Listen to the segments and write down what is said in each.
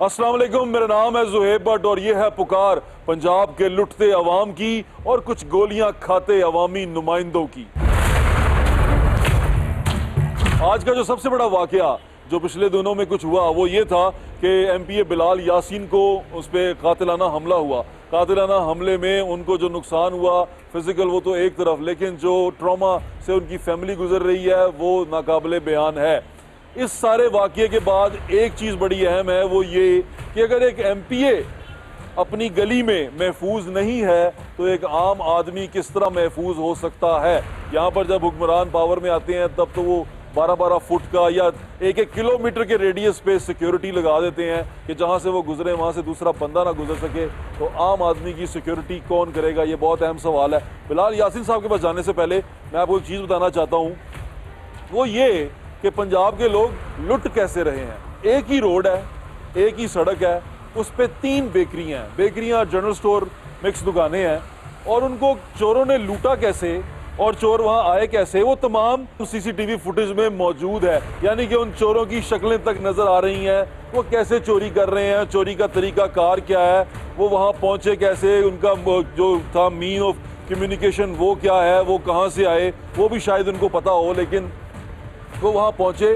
अस्सलाम वालेकुम, मेरा नाम है ज़ुहैब भट्ट और ये है पुकार पंजाब के लुटते अवाम की और कुछ गोलियां खाते अवामी नुमाइंदों की। आज का जो सबसे बड़ा वाकया जो पिछले दिनों में कुछ हुआ वो ये था कि एमपीए बिलाल यासीन को उस पर कातिलाना हमला हुआ। कातिलाना हमले में उनको जो नुकसान हुआ फिजिकल वो तो एक तरफ, लेकिन जो ट्रॉमा से उनकी फैमिली गुजर रही है वो नाकाबिले बयान है। इस सारे वाकये के बाद एक चीज़ बड़ी अहम है, वो ये कि अगर एक एमपीए अपनी गली में महफूज नहीं है तो एक आम आदमी किस तरह महफूज हो सकता है। यहाँ पर जब हुक्मरान पावर में आते हैं तब तो वो 12-12 फुट का या 1-1 किलोमीटर के रेडियस पे सिक्योरिटी लगा देते हैं कि जहाँ से वो गुजरे वहाँ से दूसरा बंदा ना गुजर सके। तो आम आदमी की सिक्योरिटी कौन करेगा, ये बहुत अहम सवाल है। बिलाल यासीन साहब के पास जाने से पहले मैं आपको एक चीज़ बताना चाहता हूँ, वो ये कि पंजाब के लोग लुट कैसे रहे हैं। एक ही रोड है, एक ही सड़क है, उस पर 3 बेकरियां, जनरल स्टोर, मिक्स दुकानें हैं और उनको चोरों ने लूटा कैसे और चोर वहां आए कैसे, वो तमाम सीसीटीवी फुटेज में मौजूद है। यानी कि उन चोरों की शक्लें तक नजर आ रही हैं, वो कैसे चोरी कर रहे हैं, चोरी का तरीका कार क्या है, वो वहां पहुंचे कैसे, उनका जो था मीन ऑफ कम्युनिकेशन वो क्या है, वो कहां से आए वो भी शायद उनको पता हो। लेकिन वो वहाँ पहुँचे,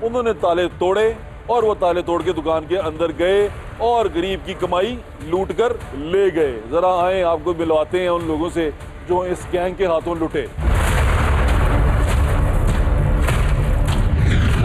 उन्होंने ताले तोड़े और वो ताले तोड़ के दुकान के अंदर गए और गरीब की कमाई लूट कर ले गए। ज़रा आए आपको मिलवाते हैं उन लोगों से जो इस गैंग के हाथों लुटे।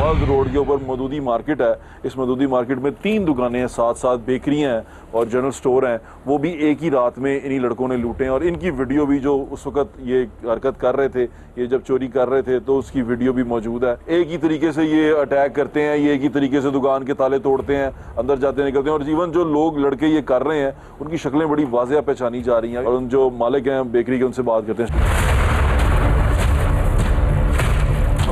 रोड के ऊपर मदूदी मार्केट है। इस मदूदी मार्केट में 3 दुकानें हैं, साथ बेकरियां हैं और जनरल स्टोर हैं। वो भी एक ही रात में इन्हीं लड़कों ने लूटे और इनकी वीडियो भी, जो उस वक्त ये हरकत कर रहे थे, ये जब चोरी कर रहे थे तो उसकी वीडियो भी मौजूद है। एक ही तरीके से ये अटैक करते हैं, ये एक ही तरीके से दुकान के ताले तोड़ते हैं, अंदर जाते निकलते हैं। और इवन जो लोग लड़के ये कर रहे हैं उनकी शक्लें बड़ी वाज़ेह पहचानी जा रही हैं। और उन जो मालिक हैं बेकरी के, उनसे बात करते हैं।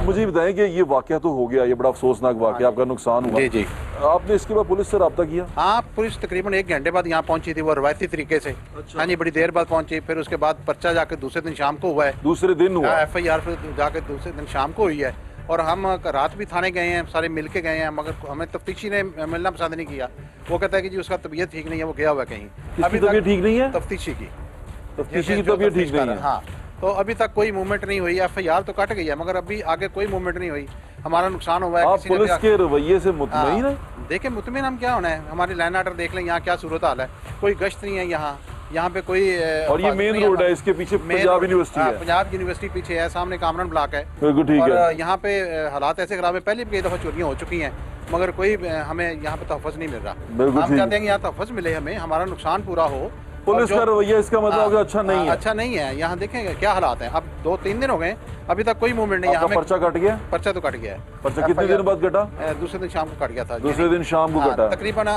मुझे बताएं कि ये वाकया तो हो गया, ये बड़ा अफसोसनाक वाकया, आपका नुकसान हुआ। जी। आपने इसके बाद पुलिस से रब्ता किया? हाँ, पुलिस तकरीबन 1 घंटे बाद यहाँ पहुंची थी, वो रवायती तरीके से। अच्छा। हाँ जी, बड़ी देर बाद पहुंची। फिर उसके बाद पर्चा जाके दूसरे दिन शाम को हुआ है। दूसरे दिन हुआ? FIR फिर जाके दूसरे दिन शाम को हुई है। और हम रात भी थाने गए हैं, सारे मिल के गए हैं, मगर हमें तफ्तीशी ने मिलना पसंद नहीं किया। वो कहता है कि जी उसका तबीयत ठीक नहीं है, वो गया हुआ है कहीं। अभी तबीयत ठीक नहीं है? तफ्तीशी की तबीयत ठीक नहीं है। हाँ, तो अभी तक कोई मूवमेंट नहीं हुई। FIR तो कट गई है मगर अभी आगे कोई मूवमेंट नहीं हुई। हमारा नुकसान हुआ है। आप पुलिस के रवैये से मुतमईन हैं? देखें, मुतमईन हम क्या होना है, हमारी लाइन आर्डर देख लें, यहाँ क्या सूरत हाल है। कोई गश्त नहीं है यहाँ पे कोई। और ये मेन रोड है, इसके पीछे पंजाब यूनिवर्सिटी है। पंजाब यूनिवर्सिटी पीछे है, सामने कामरान ब्लॉक है। बिल्कुल ठीक है। और यहाँ पे हालात ऐसे खराब है, पहले भी कई दफ़ा चोरियाँ हो चुकी हैं मगर कोई हमें यहाँ पे तहफ़्फ़ुज़ नहीं मिल रहा। हम चाहते हैं कि यहाँ तहफ़्फ़ुज़ मिले, हमें हमारा नुकसान पूरा हो। पुलिस का रवैया इसका मतलब अच्छा नहीं है? अच्छा नहीं है। यहाँ देखेंगे क्या हालात हैं। अब 2-3 दिन हो गए, अभी तक कोई मूवमेंट नहीं है। हमें पर्चा कट गया? पर्चा तो कट गया है। पर्चा कितने दिन बाद कटा? दूसरे दिन शाम को कट गया था। दूसरे दिन शाम को कटा? तकरीबन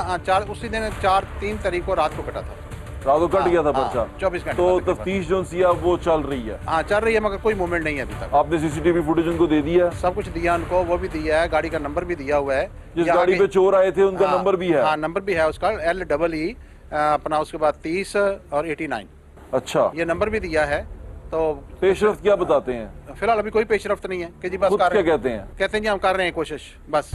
उसी दिन 3 तारीख को रात को कटा था। रात को कट गया था पर्चा? 24 घंटे। तो तफ्तीश जो सी वो चल रही है? हाँ, चल रही है मगर कोई मूवमेंट नहीं है अभी तक। आपने CCTV फुटेज उनको दे दिया? सब कुछ दिया उनको, वो भी दिया है, गाड़ी का नंबर भी दिया हुआ है। जिस गाड़ी पे चोर आए थे उनका नंबर भी है? हाँ, नंबर भी है उसका, LEE अपना, उसके बाद 30 और 89। अच्छा, ये नंबर भी दिया है। तो पेशरफ्त क्या बताते हैं? फिलहाल अभी कोई पेशरफ्त नहीं है कि जी बस क्या कहते हैं? कहते हैं जी हम कर रहे हैं कोशिश, बस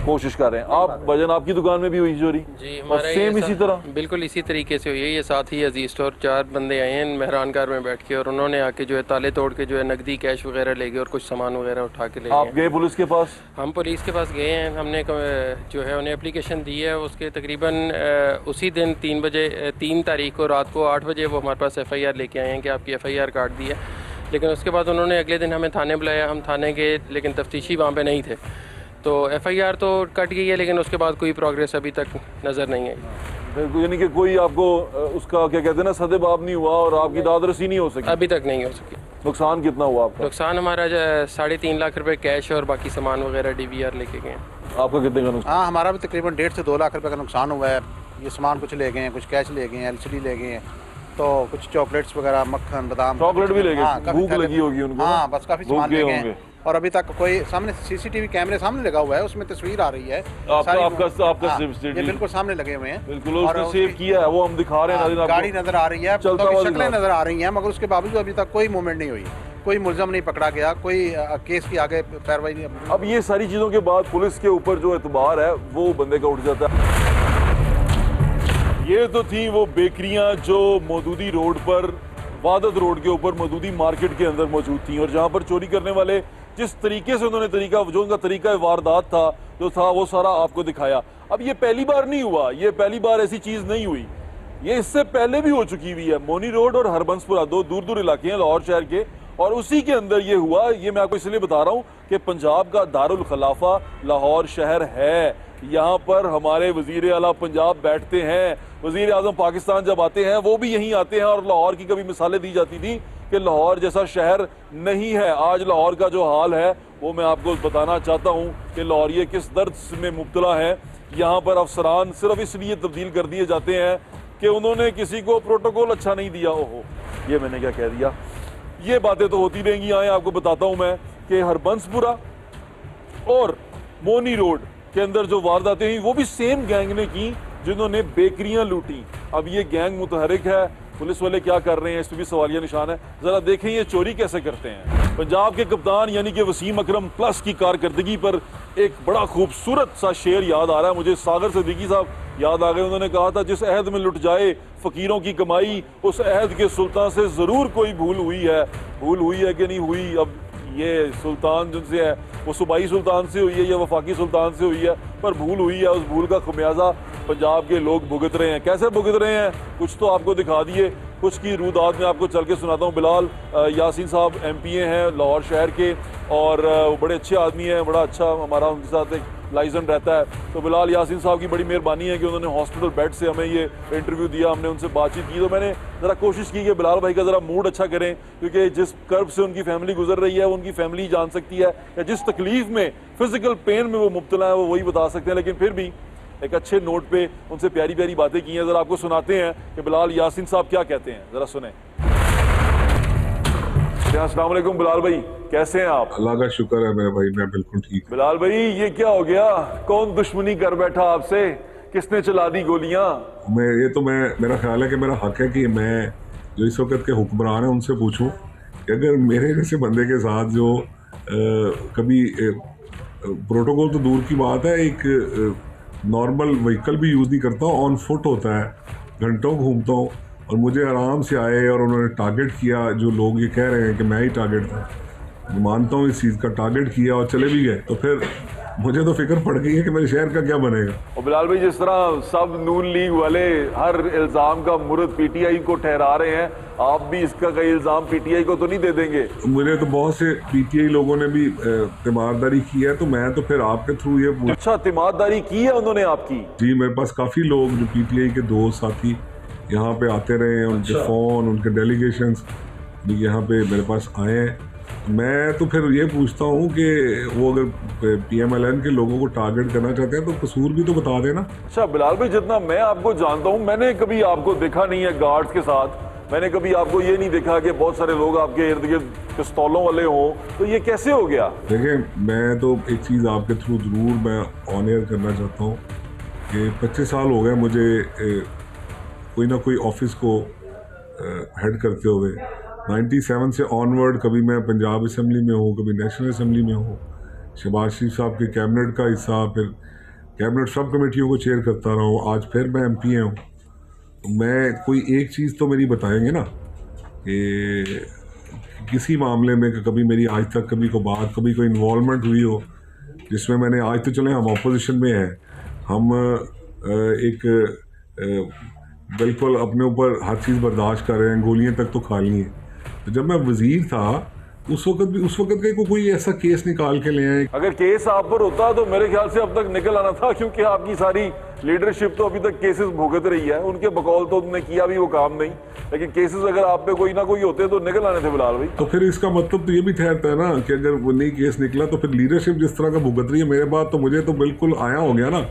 कोशिश कर रहे हैं। आप वजन, आपकी दुकान में भी हुई चोरी? जी, हमारा सेम इसी तरह? बिल्कुल इसी तरीके से हुई है। ये साथ ही अजीज स्टोर 4 बंदे आए हैं मेहरान कार में बैठ के और उन्होंने आके जो है ताले तोड़ के जो है नकदी कैश वगैरह ले गए और कुछ सामान वगैरह उठा के ले गए। आप गए पुलिस के पास? हम पुलिस के पास गए हैं। हमने जो है उन्हें एप्लीकेशन दी है। उसके तकरीबन उसी दिन 3 तारीख को रात को 8 बजे वो हमारे पास FIR लेके आए हैं कि आपकी FIR काट दी है। लेकिन उसके बाद उन्होंने अगले दिन हमें थाने बुलाया, हम थाने गए लेकिन तफ्तीशी वहाँ पर नहीं थे। तो FIR तो कट गई है लेकिन उसके बाद कोई प्रोग्रेस अभी तक नज़र नहीं आई। यानी कि कोई आपको उसका क्या कहते हैं ना, सदेबाब नहीं हुआ और आपकी दादरसी नहीं हो सकी? अभी तक नहीं हो सकी। नुकसान कितना हुआ आपका? नुकसान हमारा 3.5 लाख रुपए कैश और बाकी सामान वगैरह DVR लेके गए। आपका कितने का नुकसान? हाँ, हमारा भी तकरीबन 1.5 से 2 लाख रुपए का नुकसान हुआ है। ये सामान कुछ ले गए हैं, कुछ कैश ले गए हैं, LCD ले गए हैं, तो कुछ चॉकलेट्स वगैरह, मक्खन, बादाम, चॉकलेट भी ले गए। भूख लगी होगी उनको? हाँ, बस काफ़ी सामान ले गए हैं। और अभी तक कोई सामने CCTV कैमरे सामने लगा हुआ है, उसमें तस्वीर आ रही है। आपका ये बिल्कुल सामने लगे हुए हैं। बिल्कुल उसने सेव किया है, वो हम दिखा रहे हैं। गाड़ी नजर आ रही है, शक्लें नजर आ रही हैं मगर उसके बावजूद अभी तक कोई मूवमेंट नहीं हुई। कोई मुलजम नहीं पकड़ा गया, कोई केस की आगे पैरवाई नहीं। अब ये सारी चीज़ों के बाद पुलिस के ऊपर जो एतबार है वो बंदे का उठ जाता है। ये तो थी वो बेकरियां जो मौदूदी रोड पर, वादत रोड के ऊपर मौदूदी मार्केट के अंदर मौजूद थी, और जहां पर चोरी करने वाले जिस तरीके से उन्होंने जो उनका तरीका वारदात था जो था वो सारा आपको दिखाया। अब ये पहली बार नहीं हुआ, ये पहली बार ऐसी चीज़ नहीं हुई, ये इससे पहले भी हो चुकी हुई है। मोनी रोड और हरबंसपुरा दो दूर दूर इलाके हैं लाहौर शहर के, और उसी के अंदर ये हुआ। ये मैं आपको इसलिए बता रहा हूँ कि पंजाब का दारुल खलाफा लाहौर शहर है। यहाँ पर हमारे वजीर आला पंजाब बैठते हैं, वजीर आजम पाकिस्तान जब आते हैं वो भी यहीं आते हैं, और लाहौर की कभी मिसालें दी जाती थी कि लाहौर जैसा शहर नहीं है। आज लाहौर का जो हाल है वो मैं आपको बताना चाहता हूँ कि लाहौरिये किस दर्द में मुब्तला है। यहाँ पर अफसरान सिर्फ इसलिए तब्दील कर दिए जाते हैं कि उन्होंने किसी को प्रोटोकॉल अच्छा नहीं दिया। ओहो, ये मैंने क्या कह दिया। ये बातें तो होती रहेंगी। आए आपको बताता हूँ मैं कि हरबंसपुरा और मोनी रोड के अंदर जो वारदातें हुई वो भी सेम गैंग ने की जिन्होंने बेकरियां लूटी। अब ये गैंग मुतहरिक है, पुलिस वाले क्या कर रहे हैं इस पर भी सवालिया निशान है। जरा देखें ये चोरी कैसे करते हैं। पंजाब के कप्तान यानी कि वसीम अकरम प्लस की कारकर्दगी पर एक बड़ा खूबसूरत सा शेर याद आ रहा है मुझे। सागर सिद्दीकी साहब याद आ गए। उन्होंने कहा था जिस अहद में लुट जाए फकीरों की कमाई, उस अहद के सुल्तान से ज़रूर कोई भूल हुई है। भूल हुई है कि नहीं हुई, अब ये सुल्तान जिनसे है वो सूबाई सुल्तान से हुई है या वफाकी सुल्तान से हुई है, पर भूल हुई है। उस भूल का खमियाजा पंजाब के लोग भुगत रहे हैं। कैसे भुगत रहे हैं कुछ तो आपको दिखा दिए, कुछ की रूदात में आपको चल के सुनाता हूँ। बिलाल यासीन साहब MPA हैं लाहौर शहर के, और वो बड़े अच्छे आदमी हैं, बड़ा अच्छा हमारा उनके साथ एक लाइजन रहता है। तो बिलाल यासीन साहब की बड़ी मेहरबानी है कि उन्होंने हॉस्पिटल बेड से हमें ये इंटरव्यू दिया, हमने उनसे बातचीत की। तो मैंने ज़रा कोशिश की कि बिलाल भाई का ज़रा मूड अच्छा करें, क्योंकि जिस कर्ब से उनकी फैमिली गुजर रही है उनकी फैमिली जान सकती है, या जिस तकलीफ में फिजिकल पेन में वो मुब्तला है वो वही बता सकते हैं। लेकिन फिर भी एक अच्छे नोट पे उनसे प्यारी प्यारी बातें की हैं। ज़रा आपको सुनाते हैं कि बिलाल यासीन साहब क्या कहते हैं, ज़रा सुने। अस्सलाम वालेकुम बिलाल भाई, कैसे हैं आप? अल्लाह का शुक्र है मेरे भाई, मैं बिल्कुल ठीक। बिलाल भाई ये क्या हो गया, कौन दुश्मनी कर बैठा आपसे, किसने चला दी गोलियां? मेरा ख्याल है कि मेरा हक है कि मैं जो इस वक्त के हुक्मरान हैं उनसे पूछूं कि अगर मेरे जैसे बंदे के साथ जो कभी प्रोटोकॉल तो दूर की बात है, एक नॉर्मल व्हीकल भी यूज़ नहीं करता, ऑन फुट होता है, घंटों घूमता हूँ, और मुझे आराम से आए और उन्होंने टारगेट किया। जो लोग ये कह रहे हैं कि मैं ही टारगेट था, मानता हूँ इस चीज़ का, टारगेट किया और चले भी गए, तो फिर मुझे तो फिक्र पड़ गई है कि मेरे शहर का क्या बनेगा। और बिलाल भाई जिस तरह सब नून लीग वाले हर इल्ज़ाम का मुर्द PTI को ठहरा रहे हैं, आप भी इसका कई इल्ज़ाम PTI को तो नहीं दे देंगे? मुझे तो बहुत से PTI लोगों ने भी तीमारदारी की है, तो मैं तो फिर आपके थ्रू ये अच्छा, तीमारदारी की है उन्होंने आपकी? जी, मेरे पास काफ़ी लोग जो PTI के दोस्त साथी यहाँ पे आते रहे हैं, उनके फ़ोन, उनके डेलीगेशंस भी यहाँ पे मेरे पास आए हैं। मैं तो फिर ये पूछता हूँ कि वो अगर PMLN के लोगों को टारगेट करना चाहते हैं तो कसूर भी तो बता देना। अच्छा बिलाल भाई, जितना मैं आपको जानता हूँ, मैंने कभी आपको देखा नहीं है गार्ड्स के साथ, मैंने कभी आपको ये नहीं देखा कि बहुत सारे लोग आपके इर्द गिर्द पिस्तौलों वाले हों, तो ये कैसे हो गया? देखें, मैं तो एक चीज़ आपके थ्रू ज़रूर मैं ऑन एयर करना चाहता हूँ कि 25 साल हो गए मुझे कोई ना कोई ऑफिस को हेड करते हुए। 97 से ऑनवर्ड कभी मैं पंजाब असम्बली में हूँ, कभी नेशनल असम्बली में हूँ, शहबाज शरीफ साहब के कैबिनेट का हिस्सा, फिर कैबिनेट सब कमेटियों को चेयर करता रहा हूँ, आज फिर मैं MPA हूँ। मैं कोई एक चीज़ तो मेरी बताएंगे ना कि किसी मामले में कभी मेरी आज तक कभी कभी कोई इन्वॉल्वमेंट हुई हो जिसमें मैंने, आज तो चले हम अपोजिशन में हैं, हम एक बिल्कुल अपने ऊपर हर चीज़ बर्दाश्त कर रहे हैं, गोलियां तक तो खा ली हैं। तो जब मैं वजीर था उस वक्त का कोई ऐसा केस निकाल के ले आए। अगर केस आप पर होता तो मेरे ख्याल से अब तक निकल आना था, क्योंकि आपकी सारी लीडरशिप तो अभी तक केसेस भुगत रही है। उनके बकौल तो उन्होंने किया भी वो काम नहीं, लेकिन केसेस अगर आप पे कोई ना कोई होते तो निकल आने थे बिलाल भाई। तो फिर इसका मतलब तो ये भी ठहरता है ना कि अगर वो नहीं केस निकला तो फिर लीडरशिप जिस तरह का भुगत रही है मेरे बाद, तो मुझे तो बिल्कुल आया हो गया ना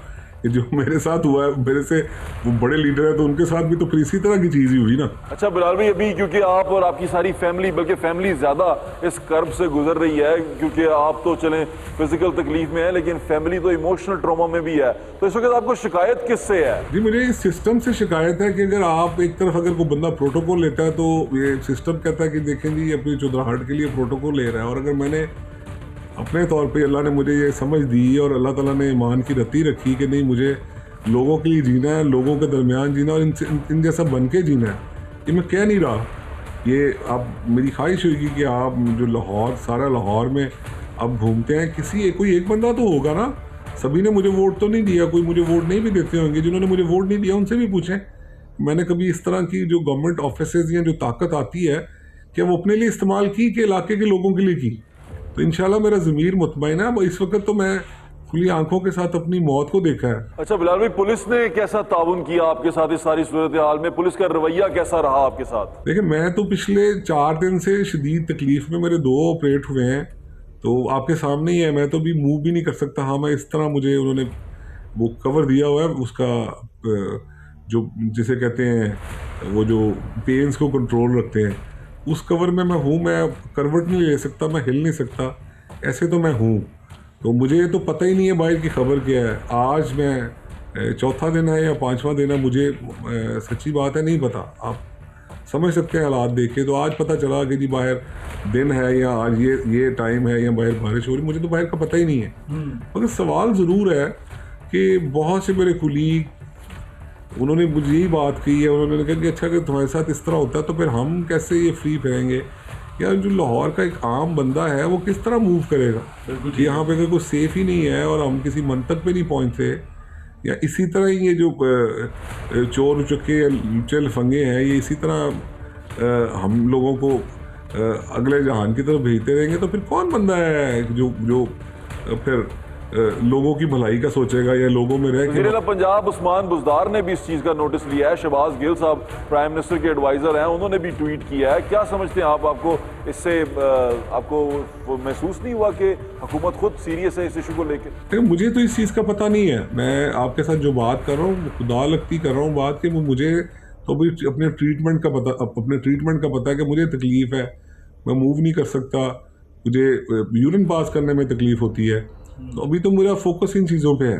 कि जो मेरे साथ हुआ है, मेरे से वो बड़े लीडर है तो उनके साथ भी तो फिर इसी तरह की चीज़ ही हुई ना। अच्छा बिलाल भाई, अभी क्योंकि आप और आपकी सारी फैमिली, बल्कि फैमिली ज़्यादा इस कर्ब से गुजर रही है, क्योंकि आप तो चलें फिजिकल तकलीफ में है, लेकिन फैमिली तो इमोशनल ट्रॉमा में भी है, तो इस वक्त आपको शिकायत किससे है? जी, मुझे इस सिस्टम से शिकायत है कि अगर आप एक तरफ अगर कोई बंदा प्रोटोकॉल लेता है तो ये सिस्टम कहता है कि देखें जी अपनी चुदराहट के लिए प्रोटोकॉल ले रहा है, और अगर मैंने अपने तौर पे अल्लाह ने मुझे ये समझ दी और अल्लाह ताला ने ईमान की रत्ती रखी कि नहीं मुझे लोगों के लिए जीना है, लोगों के दरमियान जीना और इन जैसा बन के जीना है, ये मैं कह नहीं रहा। ये अब मेरी ख्वाहिश होगी कि आप जो लाहौर, सारा लाहौर में अब घूमते हैं, कोई एक बंदा तो होगा ना, सभी ने मुझे वोट तो नहीं दिया, कोई मुझे वोट नहीं भी देते होंगे, जिन्होंने मुझे वोट नहीं दिया उनसे भी पूछें मैंने कभी इस तरह की जो गवर्नमेंट ऑफिसेज या जो ताकत आती है क्या वो अपने लिए इस्तेमाल की कि इलाके के लोगों के लिए की। तो इंशाल्लाह मेरा ज़मीर मुतमईन है। अब इस वक्त तो मैं खुली आंखों के साथ अपनी मौत को देखा है। अच्छा बिलाल भाई, पुलिस ने कैसा ताउन किया आपके साथ इस सारी सूरत हाल में? पुलिस का रवैया कैसा रहा आपके साथ? देखिए, मैं तो पिछले 4 दिन से शदीद तकलीफ में, मेरे 2 ऑपरेट हुए हैं, तो आपके सामने ही है, मैं तो भी मूव भी नहीं कर सकता। हाँ, मैं इस तरह, मुझे उन्होंने वो कवर दिया हुआ है, उसका जो जिसे कहते हैं वो जो पेन्स को कंट्रोल रखते हैं, उस कवर में मैं हूँ। मैं करवट नहीं ले सकता, मैं हिल नहीं सकता, ऐसे तो मैं हूँ। तो मुझे तो पता ही नहीं है बाहर की खबर क्या है। आज मैं चौथा दिन है या 5वां दिन है, मुझे सच्ची बात है नहीं पता। आप समझ सकते हैं हालात देख के। तो आज पता चला कि जी बाहर दिन है या आज ये टाइम है या बाहर बारिश हो रही, मुझे तो बाहर का पता ही नहीं है। मगर सवाल ज़रूर है कि बहुत से मेरे कुलीग, उन्होंने मुझे यही बात कही है, उन्होंने कहा कि अच्छा अगर तुम्हारे साथ इस तरह होता है तो फिर हम कैसे ये फ्री फिरेंगे, या जो लाहौर का एक आम बंदा है वो किस तरह मूव करेगा कि यहाँ पे अगर कोई सेफ ही नहीं है और हम किसी मंतक पे नहीं पहुँचते, या इसी तरह ही ये जो चोर उचक्के या लुच्चे लफंगे हैं ये इसी तरह हम लोगों को अगले जहान की तरफ भेजते रहेंगे, तो फिर कौन बंदा है जो फिर लोगों की भलाई का सोचेगा या लोगों में रह के। पंजाब उस्मान बुज़दार ने भी इस चीज़ का नोटिस लिया है। शहबाज गिल साहब प्राइम मिनिस्टर के एडवाइज़र हैं, उन्होंने भी ट्वीट किया है। क्या समझते हैं आप? आपको इससे आपको महसूस नहीं हुआ कि हुकूमत खुद सीरियस है इस इशू को लेकर? मुझे तो इस चीज़ का पता नहीं है। मैं आपके साथ जो बात कर रहा हूँ, खुदा लगती कर रहा हूँ बात कि मुझे तो अभी अपने ट्रीटमेंट का पता है कि मुझे तकलीफ़ है, मैं मूव नहीं कर सकता, मुझे यूरिन पास करने में तकलीफ़ होती है। तो अभी तो मेरा फोकस इन चीज़ों पे है।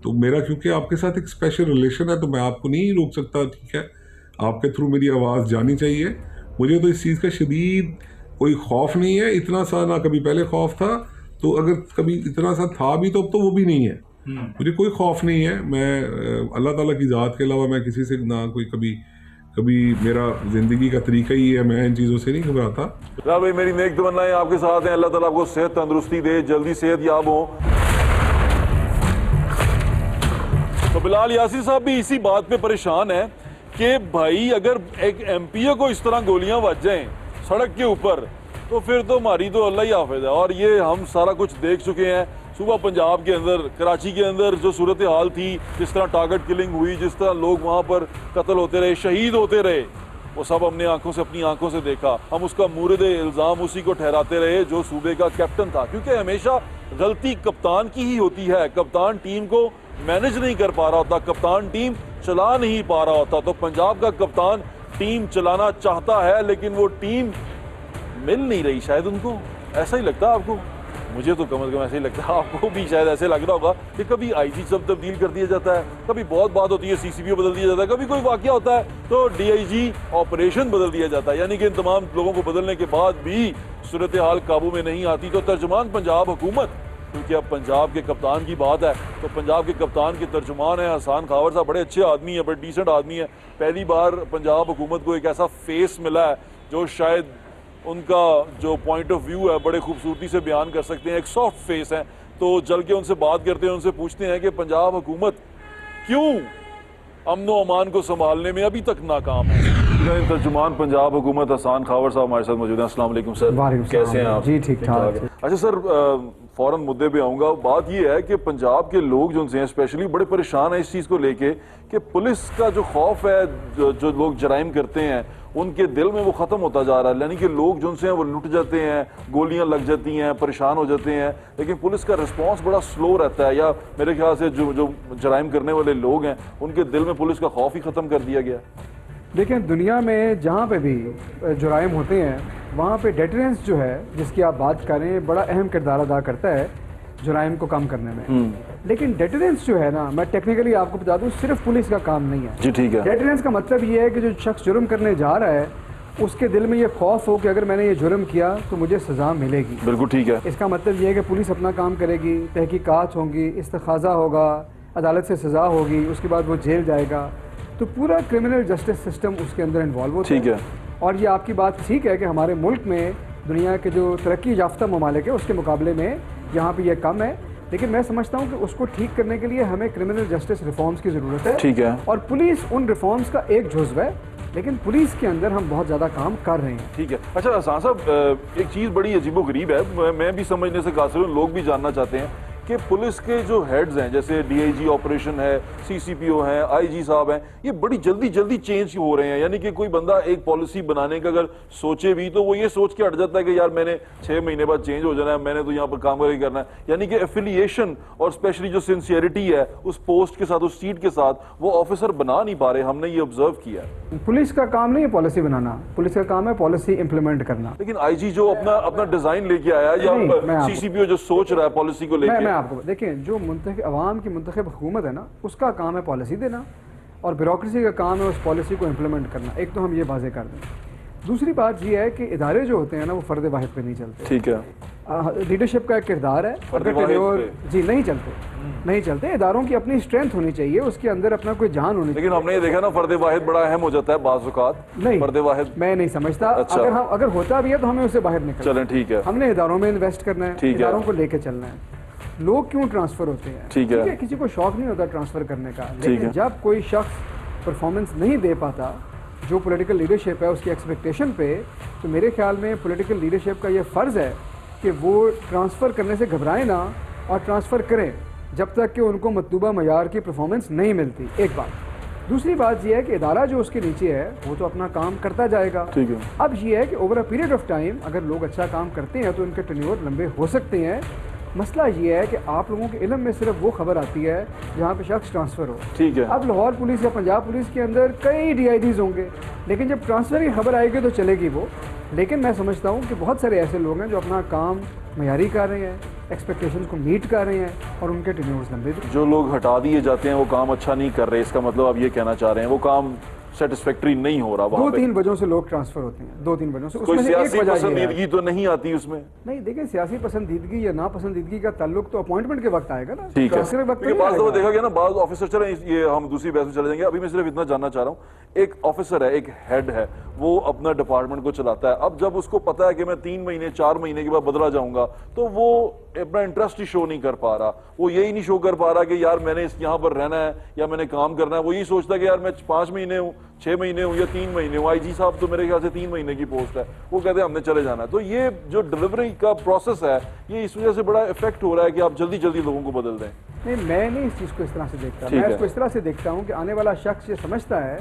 तो मेरा क्योंकि आपके साथ एक स्पेशल रिलेशन है तो मैं आपको नहीं रोक सकता, ठीक है, आपके थ्रू मेरी आवाज़ जानी चाहिए। मुझे तो इस चीज़ का शदीद कोई खौफ नहीं है, इतना सा ना कभी पहले खौफ था, तो अगर कभी इतना सा था भी तो अब तो वो भी नहीं है। मुझे कोई खौफ नहीं है। मैं अल्लाह ताला की ज़ात के अलावा मैं किसी से ना कोई कभी मेरा ज़िंदगी का तरीका ही है, मैं इन चीज़ों से नहीं घबराता। बिलाल भाई, मेरी नेक तमन्नाएं आपके साथ हैं, अल्लाह ताला आपको सेहत तंदुरुस्ती दे, जल्दी सेहत याब हो। तो बिलाल यासीन साहब भी इसी बात पे परेशान है कि भाई अगर एक एमपीए को इस तरह गोलियां बज जाएं सड़क के ऊपर, तो फिर तो हमारी तो अल्लाह ही हाफिज है। और ये हम सारा कुछ देख चुके हैं। सुबह पंजाब के अंदर, कराची के अंदर जो सूरत हाल थी, जिस तरह टारगेट किलिंग हुई, जिस तरह लोग वहाँ पर कत्ल होते रहे, शहीद होते रहे, वो सब हमने अपनी आंखों से देखा। हम उसका मूरद इल्ज़ाम उसी को ठहराते रहे जो सूबे का कैप्टन था, क्योंकि हमेशा गलती कप्तान की ही होती है। कप्तान टीम को मैनेज नहीं कर पा रहा होता, कप्तान टीम चला नहीं पा रहा होता। तो पंजाब का कप्तान टीम चलाना चाहता है, लेकिन वो टीम मिल नहीं रही शायद उनको। ऐसा ही लगता है आपको? मुझे तो कम से कम ऐसे ही लगता है, आपको भी शायद ऐसे लग रहा होगा कि कभी आईजी सब तब्दील कर दिया जाता है, कभी बहुत बात होती है सीसीपीओ बदल दिया जाता है, कभी कोई वाकया होता है तो डीआईजी ऑपरेशन बदल दिया जाता है। यानी कि इन तमाम लोगों को बदलने के बाद भी सूरत हाल काबू में नहीं आती। तो तर्जुमान पंजाब हुकूमत, क्योंकि अब पंजाब के कप्तान की बात है, तो पंजाब के कप्तान के तर्जुमान है हसन खावर साहब, बड़े अच्छे आदमी है, बड़े डिसेंट आदमी है। पहली बार पंजाब हुकूमत को एक ऐसा फेस मिला है जो शायद उनका जो पॉइंट ऑफ व्यू है बड़े खूबसूरती से बयान कर सकते हैं। एक सॉफ्ट फेस है। तो चल के उनसे बात करते हैं, उनसे पूछते हैं कि पंजाब हुकूमत क्यों अमन व अमान को संभालने में अभी तक नाकाम है। तर्जुमान पंजाब हुकूमत हसान खावर साहब हमारे साथ मौजूद हैं। अस्सलाम वालेकुम सर, वालेकुम सलाम। कैसे हैं आप? जी ठीक ठाक। अच्छा सर, फौरन मुद्दे पे आऊँगा। बात ये है कि पंजाब के लोग जो हैं स्पेशली बड़े परेशान हैं इस चीज़ को लेके कि पुलिस का जो खौफ है, जो लोग जराइम करते हैं उनके दिल में वो ख़त्म होता जा रहा है। यानी कि लोग जो उनसे हैं वो लुट जाते हैं, गोलियां लग जाती हैं, परेशान हो जाते हैं, लेकिन पुलिस का रिस्पांस बड़ा स्लो रहता है। या मेरे ख्याल से जो जराइम करने वाले लोग हैं उनके दिल में पुलिस का खौफ ही ख़त्म कर दिया गया। देखिए, दुनिया में जहाँ पे भी जुराइम होते हैं वहाँ पे डेटरेंस जो है जिसकी आप बात कर रहे हैं बड़ा अहम किरदार अदा करता है जुराइम को कम करने में। लेकिन डेटरेंस जो है ना, मैं टेक्निकली आपको बता दूं, सिर्फ पुलिस का काम नहीं है। जी ठीक है। डेटरेंस का मतलब ये है कि जो शख्स जुर्म करने जा रहा है उसके दिल में ये खौफ हो कि अगर मैंने ये जुर्म किया तो मुझे सज़ा मिलेगी। बिल्कुल ठीक है। इसका मतलब ये है कि पुलिस अपना काम करेगी, तहकीकात होंगी, इस्तखाज़ा होगा, अदालत से सज़ा होगी, उसके बाद वो जेल जाएगा। तो पूरा क्रिमिनल जस्टिस सिस्टम उसके अंदर इन्वॉल्व होता है। ठीक है। और ये आपकी बात ठीक है कि हमारे मुल्क में दुनिया के जो तरक्की याफ्ता ममालिक है उसके मुकाबले में यहाँ पे ये कम है। लेकिन मैं समझता हूँ कि उसको ठीक करने के लिए हमें क्रिमिनल जस्टिस रिफॉर्म्स की ज़रूरत है। ठीक है। और पुलिस उन रिफॉर्म्स का एक जुज़्व है, लेकिन पुलिस के अंदर हम बहुत ज़्यादा काम कर रहे हैं। ठीक है। अच्छा हसान साहब, एक चीज़ बड़ी अजीबोगरीब है, मैं भी समझने से कासिर हूँ, लोग भी जानना चाहते हैं कि पुलिस के जो हेड्स हैं, जैसे डीआईजी ऑपरेशन है, सीसीपीओ हैं, आईजी साहब हैं, ये बड़ी जल्दी चेंज हो रहे हैं। यानी कि कोई बंदा एक पॉलिसी बनाने का अगर सोचे भी तो वो ये सोच के हट जाता है कि यार मैंने 6 महीने बाद चेंज हो जाना है, मैंने तो यहाँ पर काम करके करना है। यानी कि एफिलिएशन और स्पेशली जो सिंसियरिटी है उस पोस्ट के साथ, उस सीट के साथ, वो ऑफिसर बना नहीं पा रहे। हमने ये ऑब्जर्व किया है। पुलिस का काम नहीं है पॉलिसी बनाना, पुलिस का काम है पॉलिसी इम्प्लीमेंट करना। लेकिन आईजी जो अपना डिजाइन लेके आया या सीसीपीओ जो सोच रहा है पॉलिसी को लेके, मैं आपको देखिए, जो अवाम की मुंतखब हुकूमत है ना, उसका काम है पॉलिसी देना और ब्यूरोक्रेसी का काम है उस पॉलिसी को इम्प्लीमेंट करना। एक तो हम ये वाज़ेह कर दें। दूसरी बात ये है कि इदारे जो होते हैं ना वो फ़र्द वाहिद पे नहीं चलते। ठीक है। लीडरशिप का एक किरदार है, जी नहीं चलते। इदारों की अपनी स्ट्रेंथ होनी चाहिए, उसके अंदर अपना कोई जान होनी चाहिए। लेकिन हमने ये देखा ना, फर्द वाहिद बड़ा अहम हो जाता है बाज़ औक़ात। नहीं, फर्द वाहिद मैं नहीं समझता। अच्छा। अगर होता भी है तो हमें उससे बाहर निकलना। चलें ठीक है। हमने इदारों में इन्वेस्ट करना है, ठीक है। इदारों को लेके चलना है। लोग क्यों ट्रांसफर होते हैं? ठीक है। किसी को शौक नहीं होता ट्रांसफर करने का, ठीक लेकिन है। जब कोई शख्स परफॉर्मेंस नहीं दे पाता जो पॉलिटिकल लीडरशिप है उसकी एक्सपेक्टेशन पे, तो मेरे ख्याल में पॉलिटिकल लीडरशिप का ये फ़र्ज़ है कि वो ट्रांसफ़र करने से घबराएं ना और ट्रांसफ़र करें जब तक कि उनको मतलूबा मयार की परफॉर्मेंस नहीं मिलती। एक बात। दूसरी बात यह है कि इदारा जो उसके नीचे है वो तो अपना काम करता जाएगा। ठीक है। अब ये है कि over a period of time अगर लोग अच्छा काम करते हैं तो उनके टेन्योर लंबे हो सकते हैं। मसला ये है कि आप लोगों के इल्म में सिर्फ वो खबर आती है जहाँ पे शख्स ट्रांसफ़र हो। ठीक है। अब लाहौर पुलिस या पंजाब पुलिस के अंदर कई DIDs होंगे, लेकिन जब ट्रांसफ़र की खबर आएगी तो चलेगी वो। लेकिन मैं समझता हूँ कि बहुत सारे ऐसे लोग हैं जो अपना काम मयारी कर रहे हैं, एक्सपेक्टेशंस को मीट कर रहे हैं और उनके टेन्योर्स लंबे। जो लोग हटा दिए जाते हैं वो काम अच्छा नहीं कर रहे, इसका मतलब आप ये कहना चाह रहे हैं वो काम सेटिस्फैक्ट्री नहीं हो रहा वहाँ पे। 2-3 वजहों से लोग ट्रांसफर होते हैं, 2-3 वजहों से। कोई उसमें से एक सियासी वजह ये है। पसंदीदगी तो नहीं आती उसमें। नहीं, देखिए, सियासी पसंदीदगी या नापसंदीदगी का ताल्लुक तो अपॉइंटमेंट के वक्त आएगा ना। ठीक है। ट्रांसफर के वक्त क्योंकि नहीं बाज़ दफ़ा आएगा। देखा गया ना, बाज़ ऑफिसर, चले ये हम दूसरी बहस में चले जाएंगे, अभी मैं सिर्फ इतना जानना चाह रहा हूँ, एक ऑफिसर है, एक हेड है, वो अपना डिपार्टमेंट को चलाता है। अब जब उसको पता है कि मैं 3 महीने 4 महीने के बाद बदला जाऊंगा, तो वो अपना इंटरेस्ट ही शो नहीं कर पा रहा। वो यही नहीं शो कर पा रहा कि यार मैंने यहाँ पर रहना है या मैंने काम करना है। वो यही सोचता है कि यार मैं 5 महीने हूँ, 6 महीने हूँ या 3 महीने हूँ। आईजी साहब तो मेरे ख्याल से 3 महीने की पोस्ट है, वो कहते हैं हमने चले जाना है। तो ये जो डिलीवरी का प्रोसेस है, ये इस वजह से बड़ा इफेक्ट हो रहा है कि आप जल्दी जल्दी लोगों को बदल दें। नहीं, मैं नहीं इस चीज़ को इस तरह से देखता। मैं इसको इस तरह से देखता हूँ कि आने वाला शख्स ये समझता है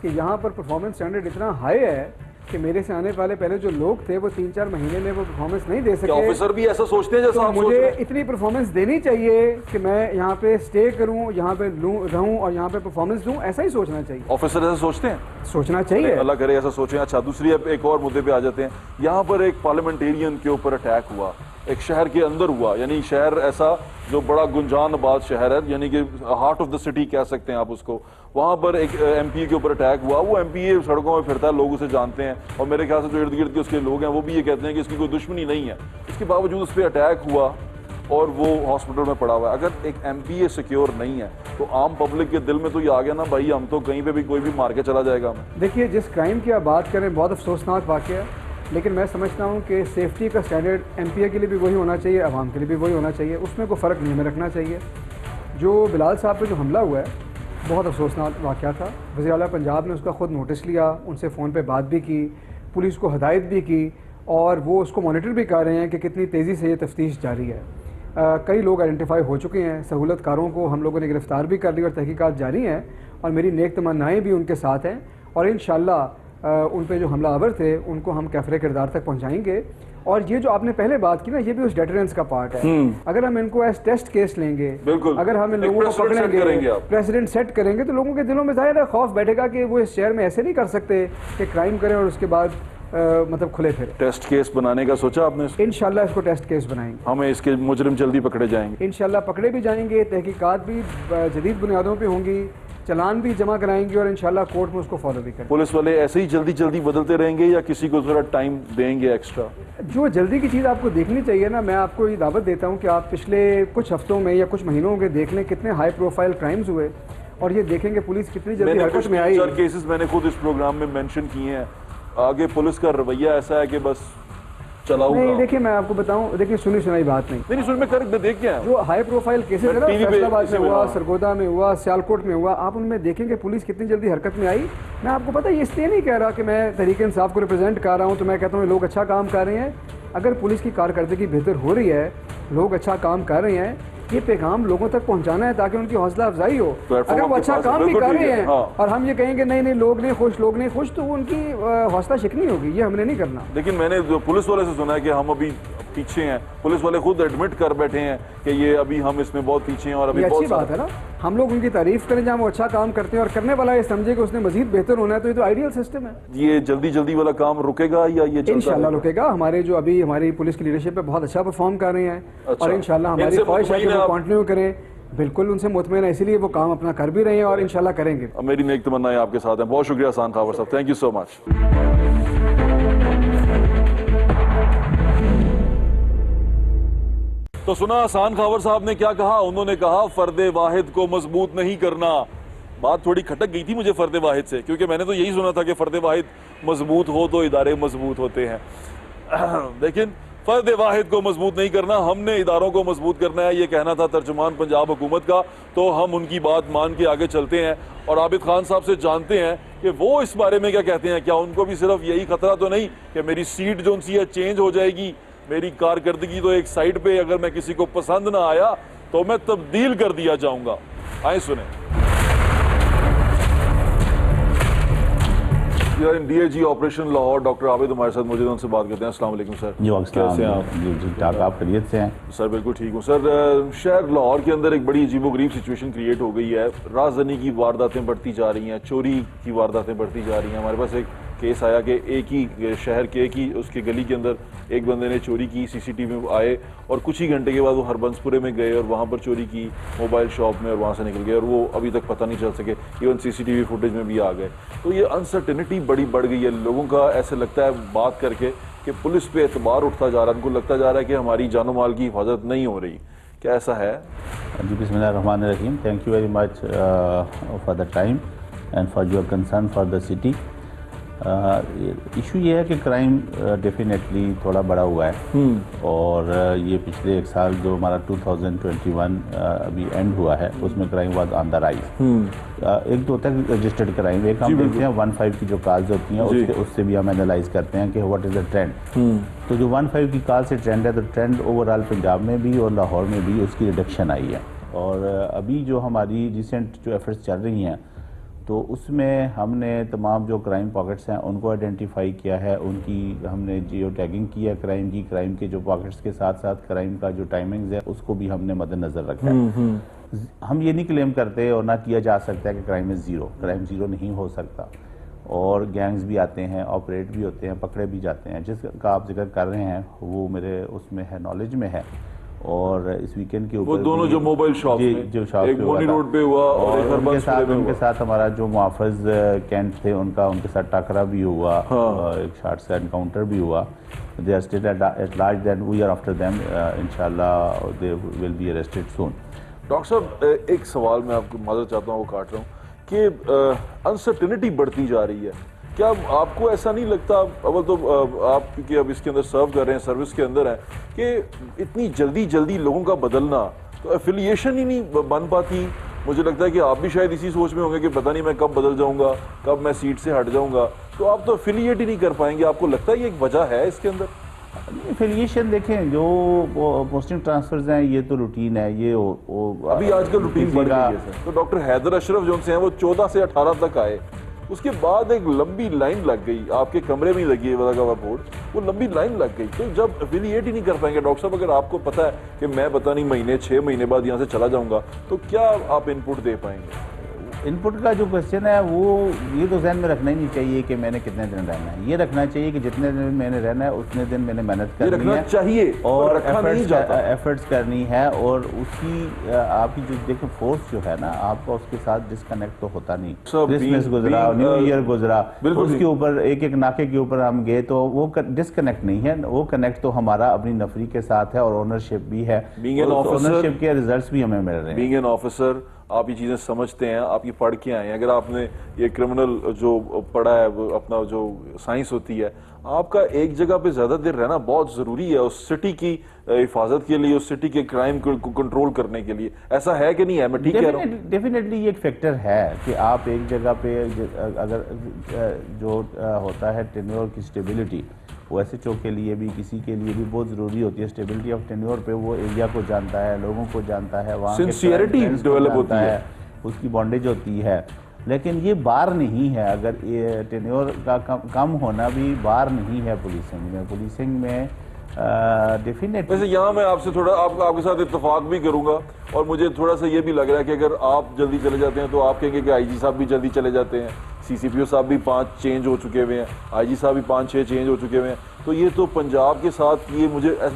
कि यहाँ पर परफॉर्मेंस स्टैंडर्ड इतना हाई है कि मेरे से आने वाले पहले जो लोग थे वो 3-4 महीने में वो परफॉर्मेंस नहीं दे सके। ऑफिसर भी ऐसा सोचते हैं जैसा तो आप सोच मुझे रहे हैं? इतनी परफॉर्मेंस देनी चाहिए कि मैं यहाँ पे स्टे करूँ, यहाँ पे रहूँ और यहाँ पे परफॉर्मेंस दूँ, ऐसा ही सोचना चाहिए। ऑफिसर ऐसा सोचते हैं? सोचना चाहिए। अल्लाह करे ऐसा सोचें। अच्छा, दूसरी अब एक और मुद्दे पे आ जाते हैं। यहाँ पर एक पार्लियामेंटेरियन के ऊपर अटैक हुआ, एक शहर के अंदर हुआ, यानी शहर ऐसा जो बड़ा गुंजान आबाद शहर है, यानी कि हार्ट ऑफ द सिटी कह सकते हैं आप उसको। वहाँ पर एक MP के ऊपर अटैक हुआ। वो MP सड़कों में फिरता है, लोग उसे जानते हैं, और मेरे ख्याल से जो इर्द गिर्द के उसके लोग हैं वो भी ये कहते हैं कि इसकी कोई दुश्मनी नहीं है। इसके बावजूद उस पर अटैक हुआ और वो हॉस्पिटल में पड़ा हुआ है। अगर एक MP सिक्योर नहीं है तो आम पब्लिक के दिल में तो ये आ गया ना, भाई हम तो कहीं पे भी कोई भी मार के चला जाएगा हमें। देखिए, जिस क्राइम की आप बात करें बहुत अफसोसनाक वाक़या है, लेकिन मैं समझता हूँ कि सेफ्टी का स्टैंडर्ड MPA के लिए भी वही होना चाहिए, आवाम के लिए भी वही होना चाहिए। उसमें कोई फ़र्क नहीं हमें रखना चाहिए। जो बिलाल साहब पे जो हमला हुआ है बहुत अफसोसनाक वाक़या था। वज़ीर आला पंजाब ने उसका ख़ुद नोटिस लिया, उनसे फ़ोन पे बात भी की, पुलिस को हदायत भी की और वो उसको मॉनिटर भी कर रहे हैं कि कितनी तेज़ी से ये तफ्तीश जारी है। कई लोग आइडेंटिफाई हो चुके हैं, सहूलतकारों को हम लोगों ने गिरफ़्तार भी कर लिया और तहकीकात जारी हैं और मेरी नेक तमन्नाएँ भी उनके साथ हैं और इंशाअल्लाह उन पे जो हमलावर थे उनको हम कैफ़रे किरदार तक पहुँचाएँगे। और ये जो आपने पहले बात की ना, ये भी उस डेटरेंस का पार्ट है। अगर हम इनको एज टेस्ट केस लेंगे, अगर हम इन लोगों को पकड़ेंगे, प्रेसिडेंट सेट करेंगे, तो लोगों के दिलों में ज़ाहिर है खौफ बैठेगा कि वो इस शहर में ऐसे नहीं कर सकते कि क्राइम करें और उसके बाद मतलब खुले फिरे। टेस्ट केस बनाने का सोचा आपने? इंशाल्लाह इसको टेस्ट केस बनाएंगे, हमें इसके मुजरिम जल्दी पकड़े जाएंगे, इंशाल्लाह पकड़े भी जाएंगे, तहकीकात भी जदीद बुनियादों पे होंगी, चलान भी जमा कराएंगे और इंशाल्लाह कोर्ट में उसको फॉलो भी करेंगे। पुलिस वाले ऐसे ही जल्दी जल्दी बदलते रहेंगे या किसी को थोड़ा टाइम देंगे एक्स्ट्रा? जो जल्दी की चीज़ आपको देखनी चाहिए ना, मैं आपको ये दावत देता हूँ कि आप पिछले कुछ हफ्तों में या कुछ महीनों में देख लें कितने हाई प्रोफाइल क्राइम्स हुए और ये देखेंगे पुलिस कितनी जल्दी हरकत में आई। केसेस मैंने खुद इस प्रोग्राम में मेंशन किए हैं। आगे पुलिस का रवैया ऐसा है कि बस चलाऊंगा। नहीं, देखिए मैं आपको बताऊं, देखिए सुनी सुनाई बात नहीं सुन में कर देख के जो हाई प्रोफाइल केसेस है ना, फैसलाबाद में हुआ, सरगोदा में हुआ, सियालकोट में हुआ, आप उनमें देखेंगे पुलिस कितनी जल्दी हरकत में आई। मैं आपको पता है, ये इसलिए नहीं कह रहा कि मैं तहरीक इंसाफ को रिप्रेजेंट कर रहा हूँ तो मैं कहता हूँ लोग अच्छा काम कर रहे हैं। अगर पुलिस की कारकर्दगी बेहतर हो रही है, लोग अच्छा काम कर रहे हैं, ये पैगाम लोगों तक पहुंचाना है ताकि उनकी हौसला अफजाई हो। अगर वो अच्छा काम भी कर रहे हैं और हम ये कहेंगे नहीं नहीं लोग नहीं खुश, तो उनकी हौसला शिकनी होगी। ये हमने नहीं करना। लेकिन मैंने जो पुलिस वाले से सुना है कि हम अभी पीछे हैं, पुलिस वाले खुद एडमिट कर बैठे हैं कि ये अभी हम इसमें बहुत पीछे हैं और अभी अच्छी बात है ना, हम लोग उनकी तारीफ करें जहाँ वो अच्छा काम करते हैं और करने वाला ये समझे कि उसने मजीद बेहतर होना है, तो ये तो आइडियल सिस्टम है। ये जल्दी जल्दी वाला काम रुकेगा या ये इंशाल्लाह रुकेगा। हमारे जो अभी हमारी पुलिस की लीडरशिप पे बहुत अच्छा परफॉर्म कर रहे हैं और इंशाल्लाह हमारी ख्वाहिश है कि वो कंटिन्यू करें। बिल्कुल उनसे मुतमईन है, इसीलिए वो काम अपना कर भी रहे हैं और इंशाल्लाह करेंगे। मेरी नेक तमन्नाएं आपके साथ हैं। बहुत शुक्रिया हसान खावर साहब, थैंक यू सो मच। तो सुना हसान खावर साहब ने क्या कहा? उन्होंने कहा फर्दे वाहिद को मजबूत नहीं करना। बात थोड़ी खटक गई थी मुझे फर्दे वाहिद से, क्योंकि मैंने तो यही सुना था कि फर्दे वाहिद मजबूत हो तो इदारे मजबूत होते हैं। लेकिन फर्दे वाहिद को मजबूत नहीं करना, हमने इदारों को मजबूत करना है, ये कहना था तर्जुमान पंजाब हुकूमत का। तो हम उनकी बात मान के आगे चलते हैं और आबिद खान साहब से जानते हैं कि वो इस बारे में क्या कहते हैं। क्या उनको भी सिर्फ यही खतरा तो नहीं कि मेरी सीट जो सी है चेंज हो जाएगी, मेरी कारकर्दगी तो एक साइड पे, अगर मैं किसी को पसंद ना आया तो मैं तब्दील कर दिया जाऊंगा। आए सुने। DAG operation Lahore doctor Abid हमारे साथ मौजूद, उनसे बात करते हैं। अस्सलाम वालेकुम सर। कैसे हैं आप? आप खैरियत से हैं? सर बिल्कुल ठीक हूँ सर। शहर लाहौर के अंदर एक बड़ी अजीबोगरीब सिचुएशन क्रिएट हो गई है। राजधानी की वारदातें बढ़ती जा रही हैं, चोरी की वारदातें बढ़ती जा रही हैं। हमारे पास एक केस आया कि एक ही शहर के एक ही उसके गली के अंदर एक बंदे ने चोरी की, सीसीटीवी में आए और कुछ ही घंटे के बाद वो हरबंसपुरे में गए और वहाँ पर चोरी की मोबाइल शॉप में और वहाँ से निकल गए और वो अभी तक पता नहीं चल सके। इवन सीसीटीवी फुटेज में भी आ गए। तो ये अनसर्टेनिटी बड़ी बढ़ गई है लोगों का। ऐसे लगता है बात करके कि पुलिस पे एतबार उठता जा रहा है, उनको लगता जा रहा है कि हमारी जानो माल की हिफाजत नहीं हो रही। क्या ऐसा है? जी बिस्मिल्लाहिर्रहमानिर्रहीम। Thank you very much for the time and for your concern for the city. Issue ये है कि क्राइम डेफिनेटली थोड़ा बड़ा हुआ है और ये पिछले एक साल जो हमारा 2021 अभी एंड हुआ है उसमें crime was on the rise. एक तो होता है रजिस्टर्ड क्राइम, एक हम देखते हैं 15 की जो कॉल्स होती हैं उससे भी हम एनालाइज करते हैं कि व्हाट इज़ द ट्रेंड। तो जो 15 की कॉल से ट्रेंड है, तो ट्रेंड ओवरऑल पंजाब में भी और लाहौर में भी उसकी रिडक्शन आई है। और अभी जो हमारी रिसेंट जो एफर्ट्स चल रही हैं तो उसमें हमने तमाम जो क्राइम पॉकेट्स हैं उनको आइडेंटिफाई किया है, उनकी हमने जियो टैगिंग की है क्राइम की। क्राइम के जो पॉकेट्स के साथ साथ क्राइम का जो टाइमिंग्स है उसको भी हमने मद्देनज़र रखा है। हम ये नहीं क्लेम करते और ना किया जा सकता है कि crime is zero. Crime zero नहीं हो सकता और गैंग्स भी आते हैं, ऑपरेट भी होते हैं, पकड़े भी जाते हैं। जिसका आप जिक्र कर रहे हैं वो मेरे उसमें है, नॉलेज में है। और इस वीकेंड के ऊपर वो दोनों जो मोबाइल शॉप जो शॉप एक मोनी रोड पे हुआ और एक उनके साथ हमारा जो मुआफ़िज़ कैंट थे उनके साथ टकरा भी हुआ। एक शार्ट से एनकाउंटर भी हुआ। They are still at large that we are after them, इंशाल्लाह they will be arrested soon. Doctor साहब एक सवाल मैं आपको माजरत चाहता हूँ, वो काट रहा हूँ कि अनसर्टेनिटी बढ़ती जा रही है। क्या आपको ऐसा नहीं लगता, अव्वल तो आप क्योंकि अब इसके अंदर सर्व कर रहे हैं, सर्विस के अंदर हैं, कि इतनी जल्दी जल्दी लोगों का बदलना, तो एफिलिएशन ही नहीं बन पाती मुझे लगता है कि आप भी शायद इसी सोच में होंगे कि पता नहीं मैं कब बदल जाऊंगा, कब मैं सीट से हट जाऊंगा, तो आप तो एफिलिएट ही नहीं कर पाएंगे। आपको लगता है ये एक वजह है इसके अंदर? एफिलिएशन देखें, जो पोस्टिंग ट्रांसफर्स हैं ये तो रूटीन है, ये अभी आजकल रूटीन किसी बढ़ का- गई है सर। तो डॉक्टर हैदर अशरफ जो हैं वो 14 से 18 तक आए, उसके बाद एक लंबी लाइन लग गई, आपके कमरे में ही लगी है वदागवा बोर्ड, वो लंबी लाइन लग गई। तो जब एफिलिएट ही नहीं कर पाएंगे डॉक्टर साहब, अगर आपको पता है कि मैं पता नहीं महीने 6 महीने बाद यहाँ से चला जाऊंगा, तो क्या आप इनपुट दे पाएंगे? इनपुट का जो क्वेश्चन है वो ये तो जहन में रखना ही नहीं चाहिए कि मैंने कितने दिन रहना है। ये रखना चाहिए कि जितने दिन मैंने रहना है उतने दिन मैंने मेहनत ये करनी रखना है चाहिए और रखा नहीं जाता। एफर्ट्स करनी है। और उसकी आपकी जो देखो फोर्स जो है ना, आपका उसके साथ डिस्कनेक्ट तो होता नहीं। सब क्रिसमस गुजरा, being, न्यू ईयर गुजरा, बिल्कुल उसके ऊपर एक एक नाके के ऊपर हम गए तो वो डिस्कनेक्ट नहीं है, वो कनेक्ट तो हमारा अपनी नफरी के साथ है और ओनरशिप भी है। Being an officer- ओनरशिप के रिजल्ट्स भी हमें मिल रहे हैं। बीइंग एन ऑफिसर आप ये चीज़ें समझते हैं, आप ये पढ़ के आए हैं। अगर आपने ये क्रिमिनल जो पढ़ा है, वो अपना जो साइंस होती है, आपका एक जगह पे ज़्यादा देर रहना बहुत ज़रूरी है उस सिटी की हिफाजत के लिए, उस सिटी के क्राइम को कंट्रोल करने के लिए। ऐसा है कि नहीं है? मैं ठीक कह रहा हूँ? डेफिनेटली ये एक फैक्टर है कि आप एक जगह पे अगर जो होता है टेन्योर की स्टेबिलिटी, वो एसएचओ के लिए भी, किसी के लिए भी बहुत ज़रूरी होती है। स्टेबिलिटी ऑफ टेन्योर पे वो एरिया को जानता है, लोगों को जानता है, वहाँ के Sincerity friends को develop जानता होती है। उसकी बॉन्डेज होती है। लेकिन ये बार नहीं है, अगर ये टेन्योर का कम होना भी बार नहीं है पुलिसिंग में। पुलिसिंग में डेफिनेटली वैसे यहाँ मैं आपसे थोड़ा आपके साथ इत्तेफाक भी करूंगा, और मुझे थोड़ा सा ये भी लग रहा है कि अगर आप जल्दी चले जाते हैं तो आप कहेंगे कि आईजी साहब भी जल्दी चले जाते हैं, सीसीपीओ साहब भी 5 चेंज हो चुके हुए हैं, आईजी साहब भी 5-6 चेंज हो चुके हुए हैं। तो ये तो पंजाब के साथ ये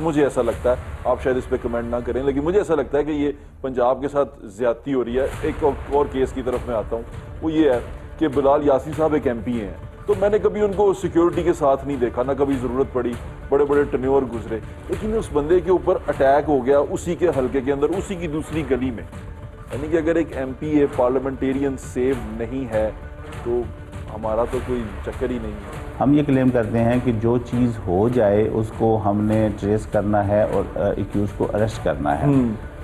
मुझे ऐसा लगता है, आप शायद इस पर कमेंट ना करें, लेकिन मुझे ऐसा लगता है कि ये पंजाब के साथ ज्यादती हो रही है। एक और केस की तरफ मैं आता हूँ, वो ये है कि बिलाल यासीन साहब एक MP हैं, तो मैंने कभी उनको सिक्योरिटी के साथ नहीं देखा, ना कभी ज़रूरत पड़ी, बड़े बड़े टर्न्योवर गुजरे, लेकिन उस बंदे के ऊपर अटैक हो गया उसी के हलके के अंदर, उसी की दूसरी गली में। यानी कि अगर एक MP पार्लियामेंटेरियन सेव नहीं है तो हमारा तो कोई चक्कर ही नहीं है। हम ये क्लेम करते हैं कि जो चीज़ हो जाए उसको हमने ट्रेस करना है और एक्यूज को अरेस्ट करना है।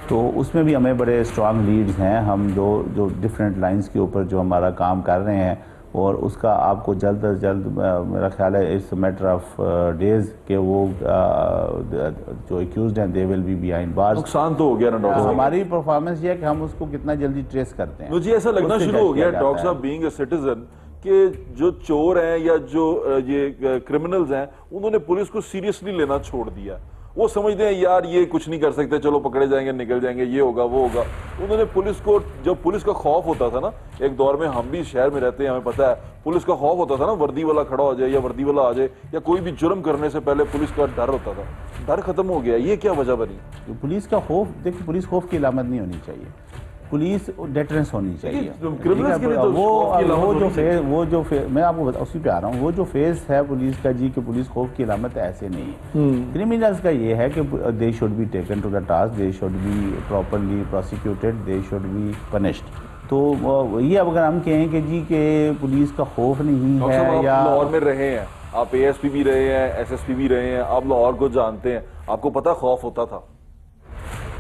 तो उसमें भी हमें बड़े स्ट्रांग लीड्स हैं। हम जो डिफरेंट लाइंस के ऊपर जो हमारा काम कर रहे हैं, और उसका आपको जल्द अज जल्द मेरा ख्याल है इट्स मैटर ऑफ डेज के वो जो एक्यूज्ड हैं दे विल बी बिहाइंड बार्स। नुकसान तो हो गया ना डॉक्टर साहब? हमारी परफॉर्मेंस ये है कि हम उसको कितना जल्दी ट्रेस करते हैं। मुझे ऐसा लगना उससे शुरू जज हो गया किया जाता डॉक्टर है। साहब, बीइंग अ सिटीजन, कि जो चोर हैं या जो ये क्रिमिनल्स हैं, उन्होंने पुलिस को सीरियसली लेना छोड़ दिया। वो समझते हैं यार ये कुछ नहीं कर सकते, चलो पकड़े जाएंगे, निकल जाएंगे, ये होगा वो होगा। उन्होंने पुलिस को, जब पुलिस का खौफ होता था ना, एक दौर में हम भी शहर में रहते हैं, हमें पता है, पुलिस का खौफ होता था ना, वर्दी वाला खड़ा हो जाए या वर्दी वाला आ जाए, या कोई भी जुर्म करने से पहले पुलिस का डर होता था। डर खत्म हो गया। ये क्या वजह बनी? तो पुलिस का खौफ, देखिए पुलिस खौफ की अलामत नहीं होनी चाहिए, पुलिस डेटरेंस होनी चाहिए। क्रिमिनल्स के लिए तो खौफ की अलामत वो जो फेज मैं आपको उसी पे आ रहा हूँ, वो जो फेज है पुलिस का जी कि पुलिस खौफ की अलामत ऐसे नहीं है। क्रिमिनल्स का ये है कि they should be taken to the task, they should be properly prosecuted, they should be punished. तो ये अब अगर हम कहें कि जी के पुलिस का खौफ नहीं डॉक्टर साहब, है, आप या लाहौर में रहे हैं, आप ASP भी रहे हैं, SSP भी रहे हैं, आप लाहौर को जानते हैं, आपको पता खौफ होता था?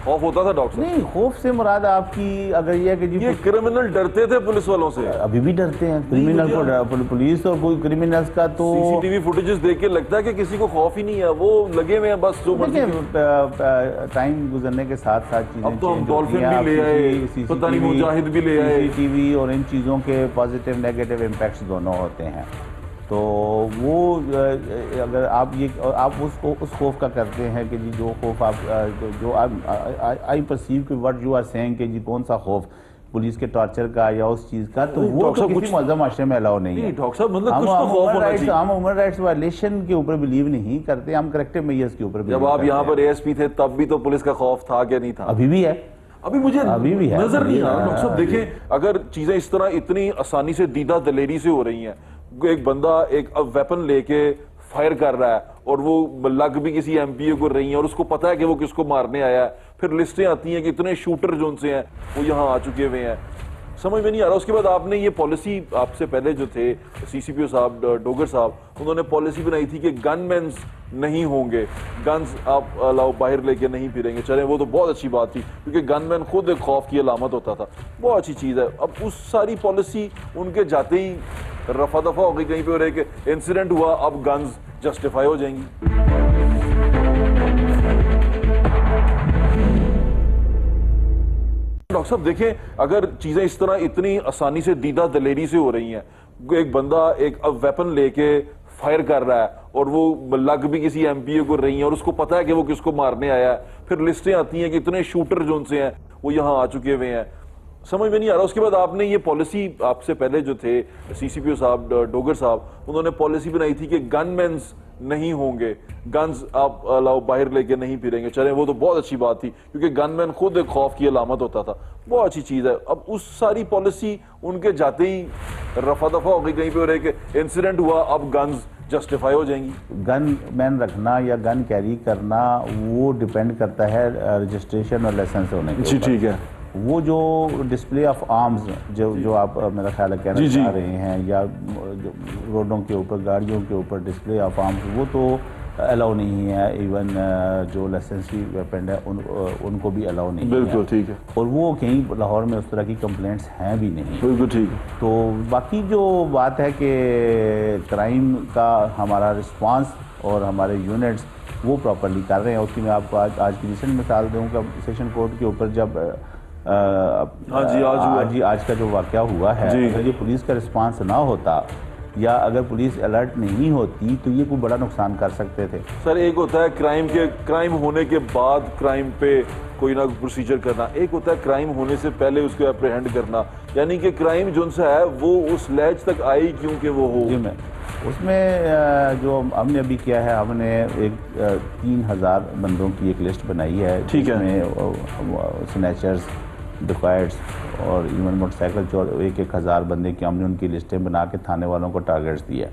खौफ होता था डॉक्टर साहब? नहीं, खौफ से मुराद आपकी अगर ये है कि जी ये क्रिमिनल डरते थे पुलिस वालों से। अभी भी डरते हैं क्रिमिनल को, पुलिस और कोई क्रिमिनल्स का तो CCTV फुटेजेस देख के लगता है कि किसी को खौफ ही नहीं है, वो लगे हुए हैं बस जो मर्जी। टाइम गुजरने के साथ साथ चीजें अब तो हम change डॉल्फिन होती हैं। भी ले आप आए, CCTV पता नहीं मुजाहिद भी ले आए। CCTV और इन चीज़ों के पॉजिटिव नेगेटिव इम्पैक्ट्स दोनों होते हैं। तो वो अगर आप उस खौफ का करते हैं कि जी जो खौफ आप जो आई परसीव कि व्हाट यू आर सेइंग कि जी कौन सा खौफ पुलिस के टॉर्चर का या उस चीज का, तो वो डॉक्टर तो साहब किसी मुअज़्ज़म माशरे में अलाउ नहीं है। डॉक्टर साहब, मतलब कुछ तो खौफ होना चाहिए। हम ह्यूमन राइट्स वायलेशन के ऊपर बिलीव नहीं करते, हम करेक्टिव मेजर्स के ऊपर जब believe आप करते यहाँ हैं। पर ASP थे तब भी तो पुलिस का खौफ था क्या नहीं था? अभी भी है, अभी मुझे अभी भी है, नजर अभी नहीं आ रहा। है। डॉक्टर साहब देखें, अगर चीजें इस तरह इतनी आसानी से दीदा दलेरी से हो रही हैं, एक बंदा एक वेपन लेके फायर कर रहा है और वो लग भी किसी MPA को रही है और उसको पता है कि वो किसको मारने आया है, फिर लिस्टें आती हैं कि इतने शूटर जो उनसे हैं वो यहाँ आ चुके हुए हैं, समझ में नहीं आ रहा। उसके बाद आपने ये पॉलिसी, आपसे पहले जो थे सीसीपीओ साहब डोगर साहब, उन्होंने पॉलिसी बनाई थी कि गनमैन्स नहीं होंगे, गन्स आप अलाउ बाहर लेके नहीं फिरेंगे। चले, वो तो बहुत अच्छी बात थी क्योंकि गनमैन खुद एक खौफ की अलामत होता था, बहुत अच्छी चीज़ है। अब उस सारी पॉलिसी उनके जाते ही रफा दफा हो गई कहीं पे, और एक इंसिडेंट हुआ, अब गन्स जस्टिफाई हो जाएंगी। डॉक्टर साहब देखें, अगर चीजें इस तरह इतनी आसानी से दीदा दलेरी से हो रही हैं, एक बंदा एक वेपन लेके फायर कर रहा है और वो लग भी किसी एमपीए को रही है और उसको पता है कि वो किसको मारने आया है, फिर लिस्टें आती हैं कि इतने शूटर जो उनसे हैं वो यहाँ आ चुके हुए हैं, समझ में नहीं आ रहा। उसके बाद आपने ये पॉलिसी, आपसे पहले जो थे सीसीपीओ साहब डोगर साहब, उन्होंने पॉलिसी बनाई थी कि गनमैन्स नहीं होंगे, गन्स आप अलाउ बाहर लेके नहीं फिरेंगे। चले, वो तो बहुत अच्छी बात थी क्योंकि गनमैन खुद एक खौफ की अलामत होता था, बहुत अच्छी चीज़ है। अब उस सारी पॉलिसी उनके जाते ही रफा दफा हो गई कहीं पे, और एक इंसिडेंट हुआ, अब गन्स जस्टिफाई हो जाएंगी। गन मैन रखना या गन कैरी करना वो डिपेंड करता है रजिस्ट्रेशन और लाइसेंस होने के जी ऊपर। ठीक है। वो जो डिस्प्ले ऑफ आर्म्स जो आप मेरा ख्याल है कहना चाह रहे हैं, या जो रोडों के ऊपर गाड़ियों के ऊपर डिस्प्ले ऑफ आर्म्स, वो तो अलाउ नहीं है। इवन जो लाइसेंसी वेपन है उनको भी अलाउ नहीं है। बिल्कुल ठीक है। और वो कहीं लाहौर में उस तरह की कंप्लेंट्स हैं भी नहीं। बिल्कुल ठीक है। तो बाकी जो बात है कि क्राइम का हमारा रिस्पांस और हमारे यूनिट्स वो प्रॉपरली कर रहे हैं, उसकी मैं आपको आज की रिसेंट मिसाल दूँगा। सेशन कोर्ट के ऊपर जब हाँ जी, आज का जो वाक़या हुआ है, अगर ये पुलिस का रिस्पांस ना होता या अगर पुलिस अलर्ट नहीं होती तो ये कोई बड़ा नुकसान कर सकते थे। सर, एक होता है क्राइम होने के बाद क्राइम पे कोई ना प्रोसीजर करना, एक होता है क्राइम होने से पहले उसको अप्रीहेंड करना, यानी कि क्राइम जो सा है वो उस लैज तक आई क्योंकि वो हो। जी मैं उसमें जो हमने अभी किया है, हमने एक 3000 बंदों की एक लिस्ट बनाई है। ठीक है। जिसमें स्नैचर्स, डिफाइट्स और इवन मोटरसाइकिल चोर 1,000 बंदे की हमने उनकी लिस्टें बना के थाने वालों को टारगेट्स दिया।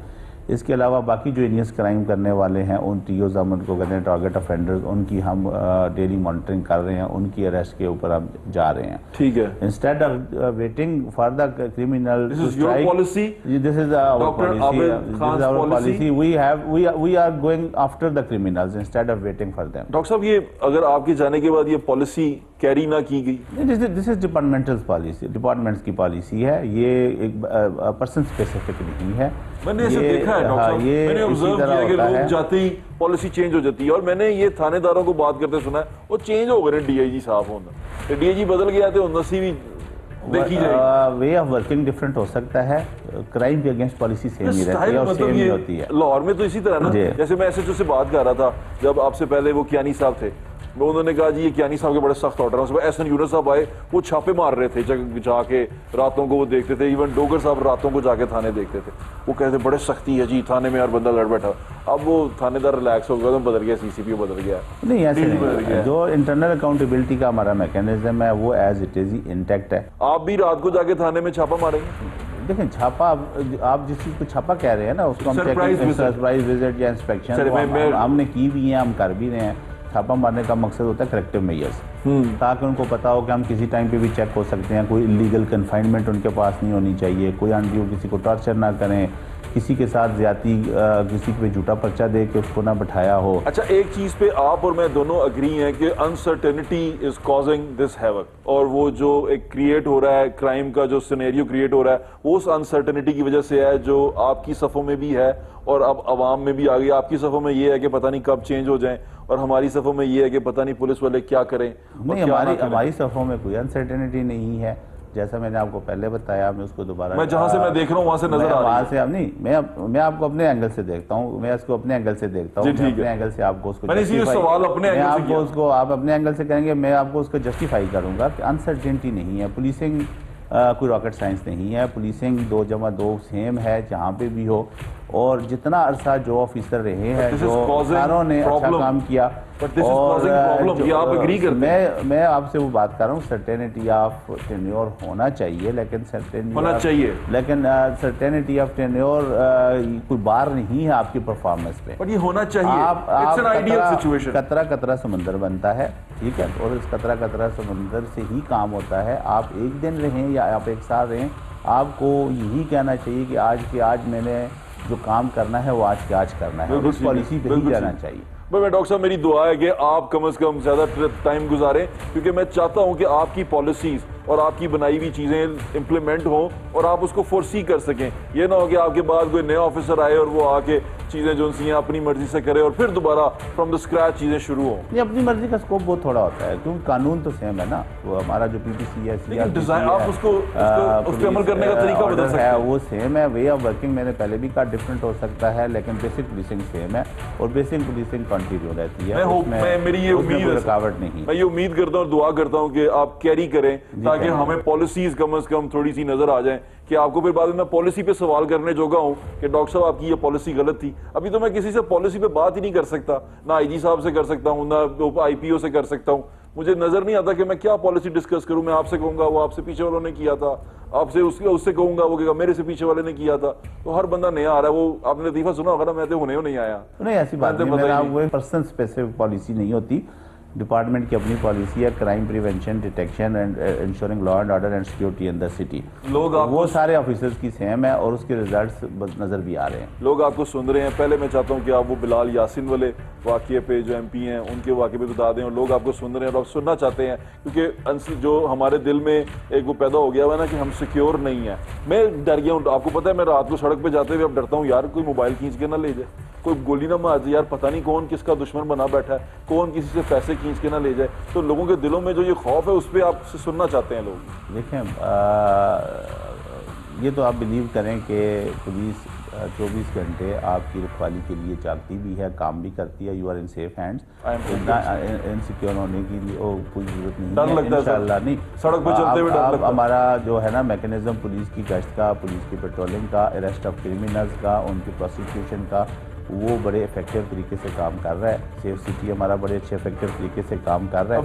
इसके अलावा बाकी जो इनियस क्राइम करने वाले हैं, उन टीओज हम उनको कहते हैं टारगेट ऑफेंडर्स, उनकी हम डेली मॉनिटरिंग कर रहे हैं, उनकी अरेस्ट के ऊपर हम जा रहे हैं। ठीक है। Instead of waiting for the criminal, this is your policy, this is our policy, we are going after the criminals instead of waiting for them. Doctor साहब, ये अगर आपके जाने के बाद ये पॉलिसी कैरी ना की गई, this is departmental policy, departments की पॉलिसी है, ये एक पर्सन स्पेसिफिक नहीं है। मैंने ऐसे देखा है डॉक्टर साहब, मैंने ऑब्जर्व किया कि लोग जाते ही पॉलिसी चेंज हो जाती है, और मैंने ये थानेदारों को बात करते सुना है वो चेंज हो गए डीआईजी साहब होना, डीआईजी बदल गया तो नसी भी देखी जाए। वे ऑफ वर्किंग डिफरेंट हो सकता है, क्राइम के अगेंस्ट पॉलिसी सेम ही रहती है और सेम ही होती है। लाहौर में तो इसी तरह ना, जैसे मैं एसएचओ से बात कर रहा था जब आपसे पहले वो कियानी साहब थे, वो उन्होंने कहा जी ये कियानी साहब के बड़े सख्त ऑर्डर हैं। उसके बाद एसएन यूनुस साहब आए, वो छापे मार रहे थे, जाके रातों को वो देखते थे। इवन डोगर साहब रातों को जाके थाने देखते थे, वो कहते बड़े सख्ती है जी थाने में, हर बंदा लड़ बैठा। अब वो थानेदार रिलैक्स हो गया, तो बदल गया, सीसीपीओ बदल गया। नहीं ऐसे नहीं, जो इंटरनल अकाउंटेबिलिटी का हमारा मैकेनिज्म है वो एज इट इज ही इंटैक्ट है। आप भी रात को जाके थाने में छापा मारेंगे? देखें, छापा आप जिस चीज़ को छापा कह रहे हैं ना, उसको हम सरप्राइज विजिट या इंस्पेक्शन हमने की भी है, हम कर भी रहे हैं। छापा मारने का मकसद होता है करेक्टिव मेजर्स, ताकि उनको पता हो कि हम किसी टाइम पे भी चेक हो सकते हैं, कोई इलीगल कन्फाइनमेंट उनके पास नहीं होनी चाहिए, कोई अनड्यू किसी को टॉर्चर ना करें, किसी के साथ ज्यादती, किसी पे झूठा पर्चा दे के उसको ना बैठाया हो। अच्छा, एक चीज पे आप और मैं दोनों अग्री हैं कि uncertainty is causing this havoc, और वो जो एक क्रिएट हो रहा है, क्राइम का जो सिनेरियो क्रिएट हो रहा है, वो उस अनसर्टेनिटी की वजह से है, जो आपकी सफ़ों में भी है और अब अवाम में भी आ गई। आपकी सफ़ों में ये है कि पता नहीं कब चेंज हो जाए, और हमारी सफ़ों में ये है कि पता नहीं पुलिस वाले क्या करें। नहीं, हमारी सफ़ों में कोई अनसर्टेनिटी नहीं है, जैसा मैंने आपको पहले बताया। मैं उसको दोबारा, मैं जहां से मैं देख रहा हूं वहां से नजर आ रहा है, वहां से अब नहीं, मैं आपको अपने एंगल से देखता हूं, मैं इसको अपने एंगल से देखता हूं, अपने एंगल से आपको उसको मैंने इसी सवाल अपने एंगल से किया। उसको आप अपने एंगल से कहेंगे, मैं आपको उसको जस्टिफाई करूंगा कि अनसर्टेनिटी नहीं है। पुलिसिंग कोई रॉकेट साइंस नहीं है, पुलिसिंग 2 + 2 सेम है जहाँ पे भी हो, और जितना अरसा जो ऑफिसर रहे हैं, this is जो causing सारों ने अच्छा problem. काम किया, But this is causing problem. ये आप agree करते हैं? मैं आपसे वो बात कर रहा हूँ, सर्टेनिटी ऑफ टेन्योर होना चाहिए, लेकिन होना चाहिए, लेकिन सर्टेनिटी ऑफ टेन्योर कोई बार नहीं है आपकी परफॉर्मेंस पे। बट ये होना चाहिए। It's an ideal situation. कतरा कतरा समंदर बनता है, ठीक है, और इस कतरा कतरा समंदर से ही काम होता है। आप एक दिन रहें या आप एक साल रहें, आपको यही कहना चाहिए कि आज के आज मैंने जो काम करना है वो आज के आज करना है, उस पॉलिसी पे ही रहना चाहिए। मैं डॉक्टर साहब, मेरी दुआ है कि आप कम से कम ज़्यादा टाइम गुजारें, क्योंकि मैं चाहता हूं कि आपकी पॉलिसीज़ और आपकी बनाई हुई चीज़ें इम्प्लीमेंट हों और आप उसको फोर्सी कर सकें। ये ना हो कि आपके बाद कोई नया ऑफिसर आए और वो आके चीज़ें जो सी हैं अपनी मर्जी से करे और फिर दोबारा फ्रॉम द स्क्रैच चीज़ें शुरू हों। ये अपनी मर्जी का स्कोप बहुत थोड़ा होता है, क्योंकि कानून तो सेम है ना, वो हमारा जो पीपीसी है, डिजाइन आप उसको उस पर अमल करने का तरीका बदल सकते हैं, वो सेम है। वे ऑफ वर्किंग मैंने पहले भी कहा डिफरेंट हो सकता है, लेकिन बेसिक पुलिसिंग सेम है और बेसिक पुलिसिंग कंटिन्यू रहती है। मेरी ये उम्मीद है, रुकावट नहीं। मैं ये उम्मीद करता हूँ और दुआ करता हूँ कि आप कैरी करें ताकि हमें पॉलिसीज कम से कम थोड़ी सी नजर आ जाए कि आपको फिर बाद में मैं पॉलिसी पे सवाल करने जोगा हूँ कि डॉक्टर साहब आपकी ये पॉलिसी गलत थी। अभी तो मैं किसी से पॉलिसी पे बात ही नहीं कर सकता, ना आईजी साहब से कर सकता हूँ, ना आईपीओ से कर सकता हूँ। मुझे नजर नहीं आता कि मैं क्या पॉलिसी डिस्कस करूं। मैं आपसे कहूंगा वो आपसे पीछे वालों ने किया था, आपसे उससे कहूंगा वो कहेगा मेरे से पीछे वाले ने किया था। तो हर बंदा नया आ रहा है। वो आपने लतीफा सुना होगा ना, मैं तो होने नहीं आया। नहीं, ऐसी बात नहीं, मेरा वो पर्सन स्पेसिफिक पॉलिसी नहीं होती। डिपार्टमेंट की अपनी पॉलिसी है, crime prevention, detection and ensuring law and order and security in the city. लोग वो सारे ऑफिसर्स की सेम है और उसके रिजल्ट्स नजर भी आ रहे हैं। लोग आपको सुन रहे हैं। पहले मैं चाहता हूं कि आप वो बिलाल यासीन वाले वाक़े पे जो एमपी हैं उनके वाक़े पे बता दें, और लोग आपको सुन रहे हैं और आप सुनना चाहते हैं, क्योंकि जो हमारे दिल में एक वो पैदा हो गया हुआ है ना कि हम सिक्योर नहीं है। मैं डर गया हूँ, आपको पता है मैं रात को सड़क पे जाते हुए अब डरता हूँ यार कोई मोबाइल खींच के ना ले जाए, कोई गोली ना मार जाए, यार पता नहीं कौन किसका दुश्मन बना बैठा है, कौन किसी से पैसे खींच के ना ले जाए। तो लोगों के दिलों में जो ये खौफ है उस पर आपसे सुनना चाहते हैं लोग। देखें, ये तो आप बिलीव करें कि पुलिस 24 घंटे आपकी रखवाली के लिए जागती भी है, काम भी करती है। You are in safe hands, insecure होने की कोई जरूरत नहीं है इंशाल्लाह। नहीं, सड़क पर चलते हुए डर लगता है। हमारा जो है ना मैकेनिज्म पुलिस की गश्त का, पुलिस की पेट्रोलिंग का, अरेस्ट ऑफ क्रिमिनल्स का, उनकी प्रोसिक्यूशन का, वो बड़े इफेक्टिव तरीके से काम कर रहा है। सेफ सिटी हमारा बड़े अच्छे इफेक्टिव तरीके से काम कर रहा है।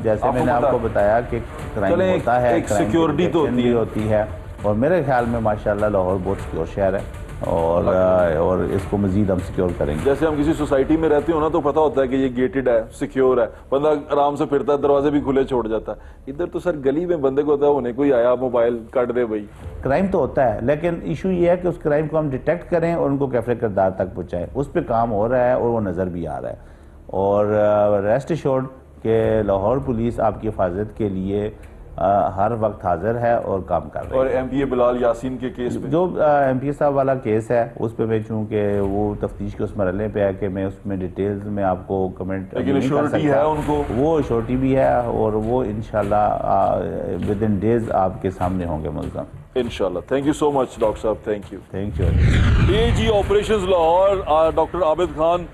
जैसे मैंने आपको बताया कि क्राइम होता है, सिक्योरिटी तो होती है, और मेरे ख्याल में माशाल्लाह लाहौर बहुत सिक्योर शहर है और इसको मजीद हम सिक्योर करेंगे। जैसे हम किसी सोसाइटी में रहते हो ना तो पता होता है कि ये गेटेड है, सिक्योर है, बंदा आराम से फिरता है, दरवाजे भी खुले छोड़ जाता है। इधर तो सर गली में बंदे को होता है होने कोई आया मोबाइल काट दे भाई। क्राइम तो होता है, लेकिन इशू ये है कि उस क्राइम को हम डिटेक्ट करें और उनको कैफे किरदार तक पहुँचाएं। उस पर काम हो रहा है और वो नज़र भी आ रहा है। और रेस्ट एश्योर्ड कि लाहौर पुलिस आपकी हिफाजत के लिए हर वक्त हाजिर है और काम कर रही है। और एमपीए बिलाल यासीन के केस में जो एमपीए साहब वाला केस है उस पे मैं चूँकि वो तफ्तीश के उस मरहले पे है कि मैं उसमें डिटेल्स में आपको कमेंट नहीं कर सकता है उनको, वो श्योरिटी भी है और वो इंशाल्लाह विद इन डेज आपके सामने होंगे मुल्ज़म इंशाल्लाह। Thank you so much doctor साहब, thank you. Thank you. DIG operations Lahore doctor Abid Khan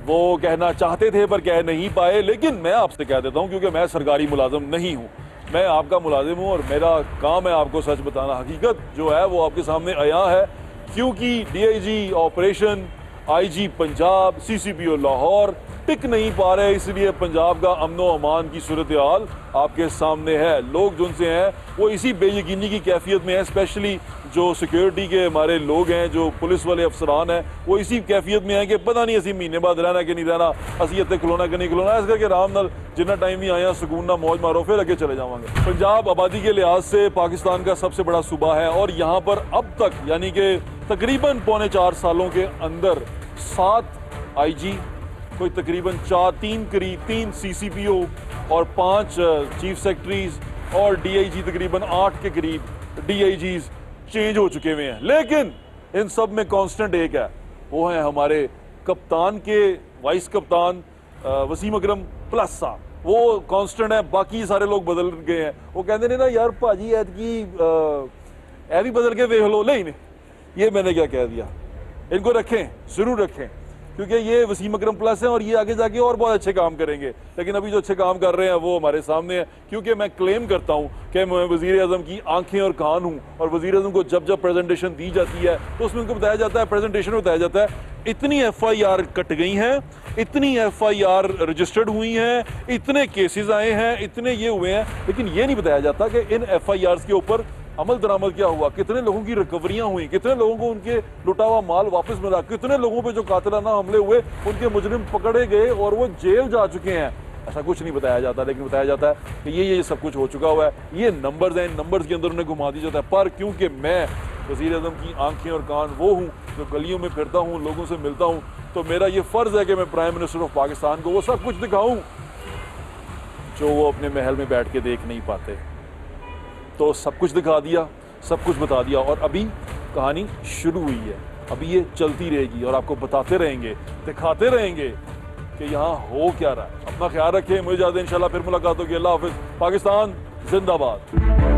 वो कहना चाहते थे पर कह नहीं पाए, लेकिन मैं आपसे कह देता हूँ क्योंकि मैं सरकारी मुलाजिम नहीं हूँ, मैं आपका मुलाजिम हूँ और मेरा काम है आपको सच बताना। हकीकत जो है वो आपके सामने आया है, क्योंकि DIG operation, IG Punjab, CCPO Lahore टिक नहीं पा रहे, इसलिए पंजाब का अमन व अमान की सूरत हाल आपके सामने है। लोग जो उनसे हैं वो इसी बेयकीनी की कैफियत में है, स्पेशली जो सिक्योरिटी के हमारे लोग हैं, जो पुलिस वाले अफसरान हैं, वो इसी कैफियत में है कि पता नहीं असी महीने बाद रहना कि नहीं रहना, असी इतने खलोना कि नहीं खलोना, इस करके आराम नाल जितना टाइम भी आया सुकून ना मौज मारो फिर आगे चले जावांगे। पंजाब आबादी के लिहाज से पाकिस्तान का सबसे बड़ा सूबा है और यहाँ पर अब तक यानी कि तकरीबन 4.25 सालों के अंदर 7 आईजी, कोई तकरीबन 3 सीसीपीओ और 5 चीफ सेक्रेटरीज और डीआईजी तकरीबन 8 के करीब डीआईजीज चेंज हो चुके हुए हैं। लेकिन इन सब में कांस्टेंट एक है, वो है हमारे कप्तान के वाइस कप्तान वसीम अकरम प्लस साहब, वो कांस्टेंट है, बाकी सारे लोग बदल गए हैं। वो कहते हैं ना यार भाजी ऐतकी भी बदल के देख लो, नहीं ये मैंने क्या कह दिया, इनको रखें, जरूर रखें। क्योंकि ये वसीम अकरम प्लस हैं और ये आगे जाके और बहुत अच्छे काम करेंगे, लेकिन अभी जो अच्छे काम कर रहे हैं वो हमारे सामने है। क्योंकि मैं क्लेम करता हूँ कि मैं वज़ीर आज़म की आंखें और कान हूँ, और वज़ीर आज़म को जब जब प्रेजेंटेशन दी जाती है तो उसमें उनको बताया जाता है, प्रेजेंटेशन में बताया जाता है इतनी FIR कट गई हैं, इतनी FIR रजिस्टर्ड हुई हैं, इतने केसेस आए हैं, इतने ये हुए हैं, लेकिन ये नहीं बताया जाता कि इन FIRs के ऊपर अमल दरामद क्या हुआ, कितने लोगों की रिकवरियां हुई, कितने लोगों को उनके लुटा हुआ माल वापस मिला, कितने लोगों पे जो कातिलाना हमले हुए उनके मुजरिम पकड़े गए और वो जेल जा चुके हैं। ऐसा कुछ नहीं बताया जाता, लेकिन बताया जाता है कि ये सब कुछ हो चुका हुआ है, ये नंबर्स हैं, इन नंबर्स के अंदर उन्हें घुमा दिया जाता है। पर क्योंकि मैं वज़ीर आज़म की आंखें और कान वो हूँ जो गलियों में फिरता हूँ, लोगों से मिलता हूँ, तो मेरा ये फ़र्ज़ है कि मैं प्राइम मिनिस्टर ऑफ पाकिस्तान को वो सब कुछ दिखाऊँ जो वो अपने महल में बैठ के देख नहीं पाते। तो सब कुछ दिखा दिया, सब कुछ बता दिया, और अभी कहानी शुरू हुई है, अभी ये चलती रहेगी और आपको बताते रहेंगे, दिखाते रहेंगे कि यहाँ हो क्या रहा है। अपना ख्याल रखें, मुझे ज़्यादा इंशाल्लाह फिर मुलाकात होगी। अल्लाह हाफ़िज़। पाकिस्तान जिंदाबाद।